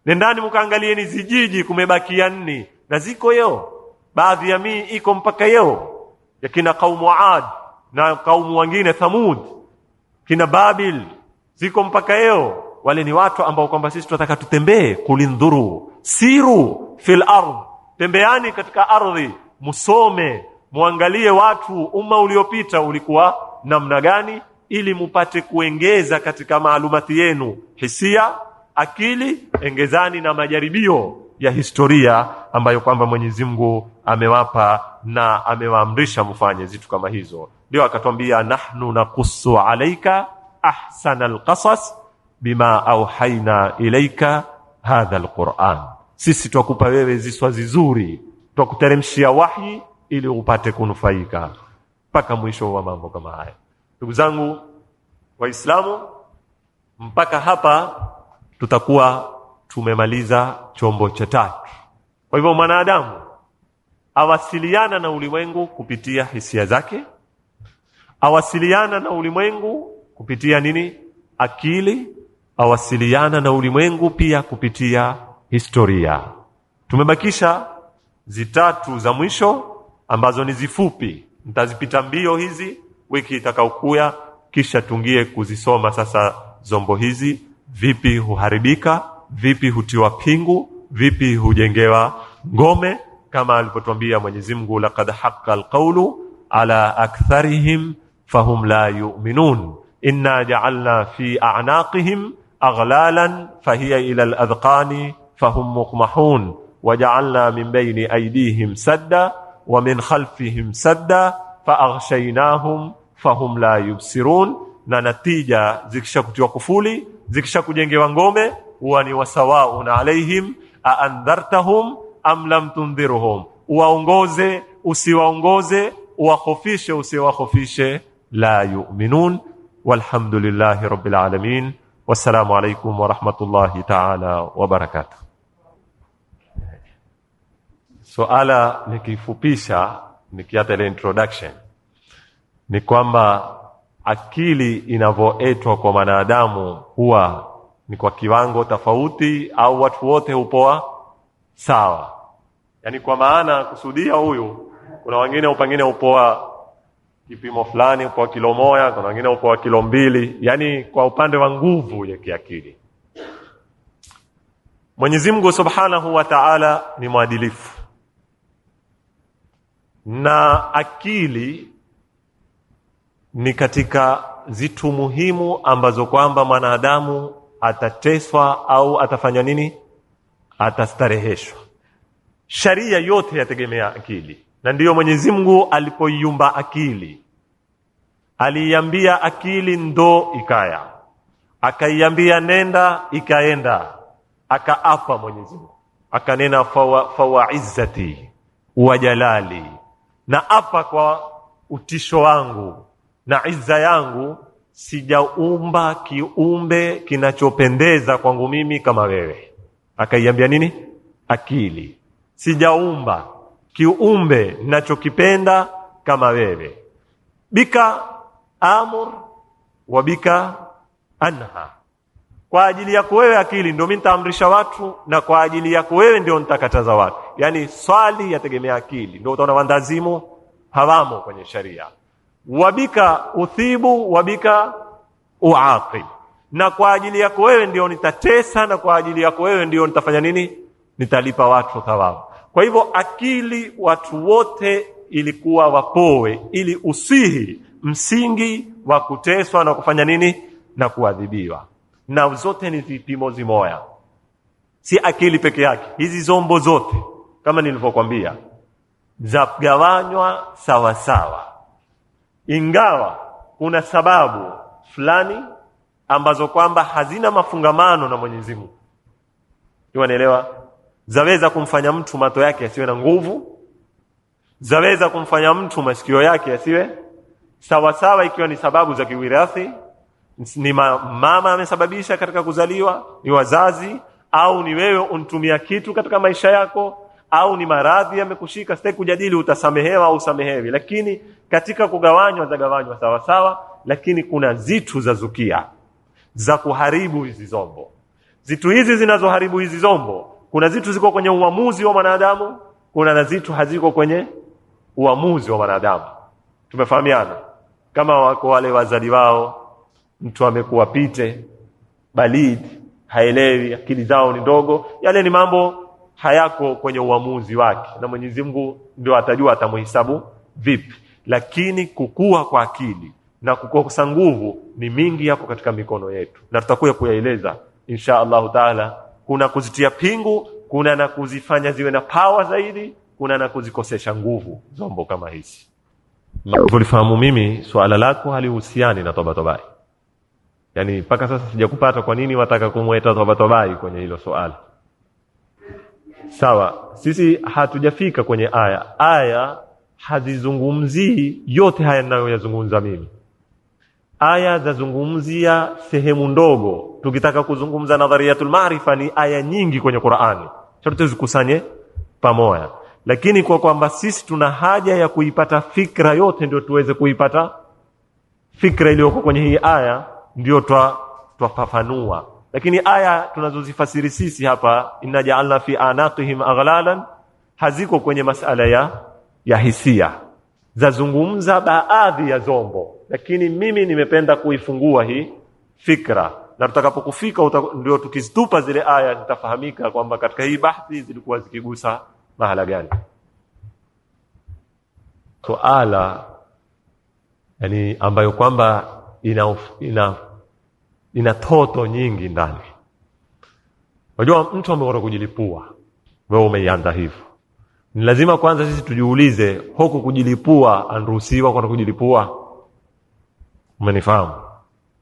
nendani mkaangalie ni zijiji kumebakia 4 na ziko yeo, baadhi ya mii iko mpaka yeo, ya kina kaumu Ad na kaumu wengine Thamud, kina Babil, ziko mpaka yeo. Wale ni watu ambao kwamba sisi tunataka tutembee, kulindhuru siru fil ardh, tembeani katika ardhi, musome, muangalie watu umma uliopita ulikuwa namna gani, ili mupate kuongeza katika maalumati yenu hisia, akili, engezani na majaribio ya historia ambayo kwamba Mwenyezi Mungu amewapa na amewaamrisha mfanye zitu kama hizo. Ndio akatwambia nahnu naqussu alayka ahsanal qasas bima auhaina ilaika hadha alquran, sisi twakupa wewe ziswa zizuri, twakuteremshia wahi ili upate kunufaika mpaka mwisho wa mambo kama haya. Ndugu zangu Waislamu, mpaka hapa tutakuwa tumemaliza chombo cha tatu. Kwa hivyo mwanadamu awasiliana na ulimwengu kupitia hisia zake, awasiliana na ulimwengu kupitia nini? Akili, awasiliana na ulimwengu pia kupitia historia. Tumebakisha zitatu za mwisho ambazo ni zifupi, nitazipita mbio hizi wiki itakayokuja, kisha tungie kuzisoma sasa zombo hizi, vipi huharibika, vipi hutiwa pingu, vipi hujengewa ngome, kama alipotuambia Mwenyezi Mungu, laqad haqqal qawlu ala aktharihim fahum la yu'minun inna ja'alna fi a'naqihim aghlalan fahiya ila al-adhqani fahum muqmahun waja'alna min bayni aydihim sadda wa min khalfihim sadda faaghshaynahum fahum la yubsirun. Na natija zikishakutiwa kufuli, zikishakujengewa ngome, huwa ni wasawaun alaihim aandhartahum am lam tundhirhum, uwaongoze usiwaongoze, uwakhofishe usiwakhofishe, la yu'minun. Walhamdulillahi rabbil alamin. Wassalamu alaykum wa rahmatullahi ta'ala wa barakatuh. Suala nikifupisha, nikiata ile introduction, ni kwamba akili inavyoetwa kwa wanadamu huwa ni kwa kiwango tofauti, au watu wote hupoa sawa. Yani kwa maana kusudia huyu, kuna wengine upangine upoa kipimo fulani, upoa kilo moja, kuna wengine upoa kilo 2, yani kwa upande wa nguvu ya kiakili. Mwenyezi Mungu Subhanahu wa Ta'ala ni mwadilifu, na akili ni katika zitu muhimu ambazo kwamba mwanadamu atateswa au atafanya nini, atastareheshwa. Sharia yote yategemea akili, na ndiyo Mwenyezi Mungu alipoiumba akili aliiambia akili ndo ikaya, akaiambia nenda ikaenda, akaapa Mwenyezi Mungu akanena fawa izzati wa jalali, na apa kwa utisho wangu na izza yangu, sijaumba kiumbe kinachopendeza kwangu mimi kama wewe. Akaiambia nini? Akili. Sijaumba kiumbe ninachokipenda kama wewe. Bika amur wa bika anha. Kwa ajili yako wewe akili ndio mimi nitaamrisha watu, na kwa ajili yako wewe ndio nitakataza watu. Yani swali yategemea akili. Ndio utaona wandazimu hawamo kwenye sharia. Wabika uthibu wabika uaqib, na kwa ajili yako wewe ndio nitatesa, na kwa ajili yako wewe ndio nitafanya nini, nitalipa watu thawabu. Kwa hivyo akili watu wote ilikuwa wapoe, ili usihi msingi wa kuteswa na kufanya nini, na kuadhibiwa. Na zote ni vipimo zimoya, si akili peke yake. Hizi zombo zote kama nilivyokuambia zapgawanywa sawa sawa, ingawa kuna sababu fulani ambazo kwamba hazina mafungamano na Mwenyezi Mungu. Unaelewa? Zaweza kumfanya mtu macho yake yasiwe na nguvu, zaweza kumfanya mtu masikio yake yasiwe sawa sawa, ikiwa ni sababu za kiwirathi, ni mama amesababisha katika kuzaliwa, ni wazazi, au ni wewe untumia kitu katika maisha yako, au ni maradhi yamekushika. Sitaki kujadili utasamehewa au usamehewi, lakini katika kugawanywa zagawanywa sawa sawa. Lakini kuna zitu za zukia za kuharibu hizi zombo. Zitu hizi zinazoharibu hizi zombo, kuna zitu ziko kwenye uamuzi wa mwanadamu, kuna na zitu haziko kwenye uamuzi wa mwanadamu. Tumefahamiana? Kama wako wale wazali wao, mtu amekuwa pite balid, haelewi, akili zao ni ndogo, yale ni mambo hayako kwenye uamuzi wake, na Mwenyezi Mungu ndio atajua atamhisabu vipi. Lakini kukua kwa akili na kukosa nguvu ni mingi yako katika mikono yetu, na tutakuja kuyaeleza insha Allah Taala. Kuna kuzitia pingu, kuna na kuzifanya ziwe na power zaidi, kuna na kuzikosesha nguvu zombo kama hizi. Ulifahamu mimi swala lako halihusiani na toba. Yani mpaka sasa sijakupata kwa nini wataka kumweta toba kwenye hilo swala. Sawa, sisi hatujafika kwenye aya. Aya hazizungumzii yote haya ninayoyazungumza mimi. Aya zazungumzia sehemu ndogo. Tukitaka kuzungumza nadhariyatul maarifa ni aya nyingi kwenye Qur'ani, sote zikusanye pamoja. Lakini kwa kwamba sisi tuna haja ya kuipata fikra yote, ndio tuweze kuipata fikra iliyoko kwenye hii aya, ndio twafafanua. Lakini aya tunazozifasiri sisi hapa, inna ja'alna fi anaqihim aghlalan, haziko kwenye masala ya hisia, zazungumza baadhi ya zombo. Lakini mimi nimependa kuifungua hii fikra, na tutakapokufika ndio tukizitupa zile aya zitafahamika kwamba katika hii bahthi zilikuwa zikigusa mahala gani? Suala yani ambayo kwamba ina toto nyingi ndani. Unajua mtu ameora kujilipua, wewe umeianza hivyo, ni lazima kwanza sisi tujiulize, huko kujilipua anaruhusiwa kwa kujilipua? Umenifahamu?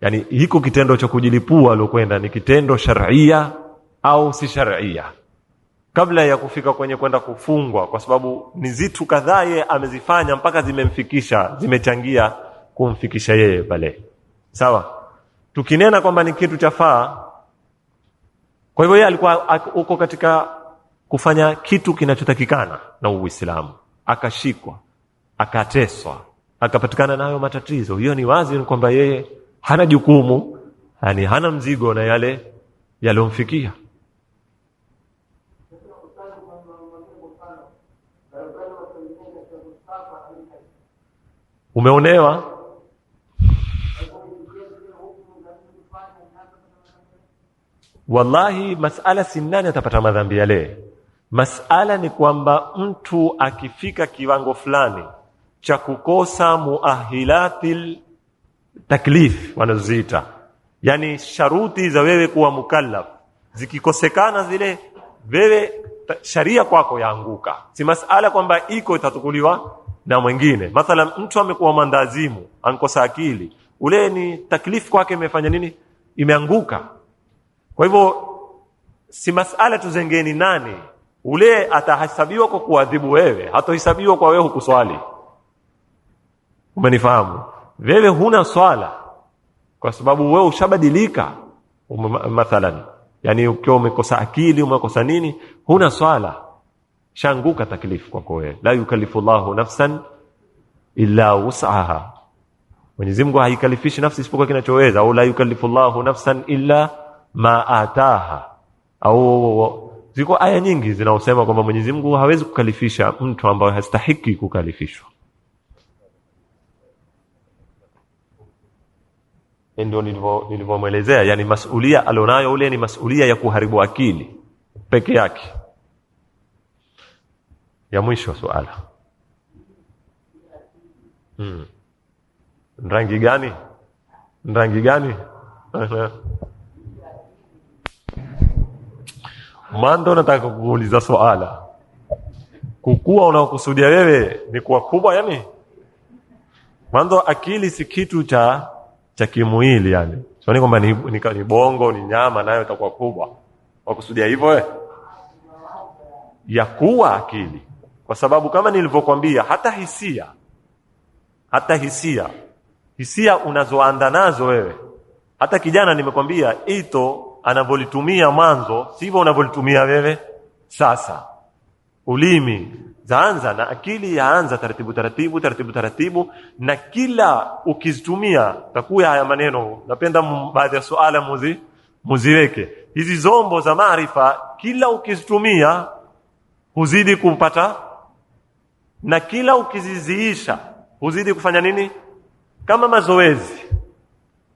Yani hiko kitendo cha kujilipua alokwenda ni kitendo sharia au si sharia, kabla ya kufika kwenye kwenda kufungwa, kwa sababu ni zitu kadhaa yeye amezifanya mpaka zimemfikisha, zimechangia kumfikisha yeye pale. Sawa? Tukinena kwamba ni kitu chafaa, kwa hivyo yeye alikuwa uko katika kufanya kitu kinachotakikana na Uislamu, akashikwa, akateswa, akapatikana nayo matatizo. Hiyo ni wazi ni kwamba yeye hana jukumu, yani hana mzigo na yale yalomfikia. Umeonewa? Wallahi masala si nani atapata madhambi yale. Masala ni kwamba mtu akifika kiwango fulani cha kukosa muahilatil taklif wanazoziita, yani sharuti za wewe kuwa mukallaf zikikosekana zile, wewe sharia kwako yaanguka. Si masala kwamba iko itatukuliwa na mwingine. Mathalan mtu amekuwa mandazimu, ankosa akili, ule ni taklif kwake imefanya nini? Imeanguka. Kwa hivyo si masala tuzengeni nani, ule atahesabiwa kwa kuadhibu wewe, hatahesabiwa kwa wewe hukuswali. Umenifahamu? Wewe huna swala kwa sababu wewe ushabadilika. Mathalan yani ukiwa umekosa akili, umekosa nini, huna swala, shanguka taklifu kwako wewe. La yukallifu Allahu nafsan illa wus'aha. Mwenyezi Mungu haikalifishi nafsi isipokuwa kinachoweza. Au la yukallifu Allahu nafsan illa ma ataha. Au ziko aya nyingi zinaosema kwamba Mwenyezi Mungu hawezi kukalifisha mtu ambaye hastahiki kukalifishwa. Ndio nilivyomuelezea, yani masulia alionayo ule ni masulia ya kuharibu akili peke yake. Ya mwisho suala. Rangi gani? Rangi gani? Mando nataka kuuliza suala. Kukua unakusudia wewe ni kuwa kubwa yani? Mando akili si kitu cha kimwili yani. Sio ni kwamba ni bongo, ni nyama nayo itakuwa kubwa. Wakusudia hivyo wewe? Ya kuwa akili. Kwa sababu kama nilivyokuambia, hata hisia unazoanda nazo wewe, hata kijana nimekwambia ito anavyolitumia mwanzo sivyo unavyolitumia wewe sasa. Ulimi zaanza na akili yaanza taratibu, na kila ukizitumia takuya haya maneno. Napenda baadhi ya suala muziweke hizi zombo za maarifa, kila ukizitumia huzidi kupata, na kila ukiziziisha huzidi kufanya nini? Kama mazoezi.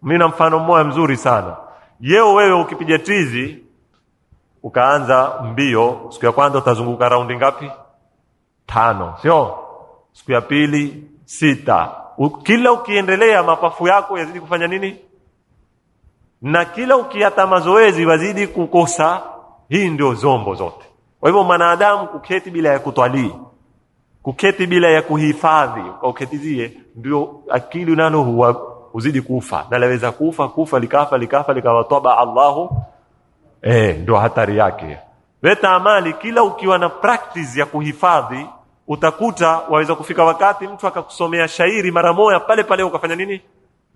Mimi na mfano mmoja mzuri sana. Wewe ukipiga tizi ukaanza mbio, siku ya kwanza utazunguka raundi ngapi? 5, sio? Siku ya pili 6. Kila ukiendelea mapafu yako yazidi kufanya nini? Na kila ukiata mazoezi wazidi kukosa. Hii ndio zombo zote. Kwa hivyo mwanadamu kuketi bila ya kutwalii, kuketi bila ya kuhifadhi, uketizie, ndio akili nalo huzidi kufa. Na laweza kufa likafa likawatoba Allahu. Ndio hatari yake. Weta amali, kila ukiwa na practice ya kuhifadhi, utakuta waweza kufika wakati mtu akakusomea shairi mara moja pale ukafanya nini?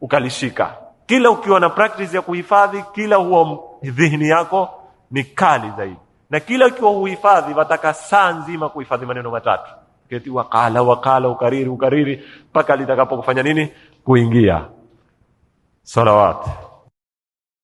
Ukalishika. Kila ukiwa na practice ya kuhifadhi, kila huwa dhihni yako ni kali zaidi. Na kila ukiwa uhifadhi, wataka saa nzima kuhifadhi maneno matatu. Keti wakala ukariri mpaka litakapo kufanya nini? Kuingia. Salawat.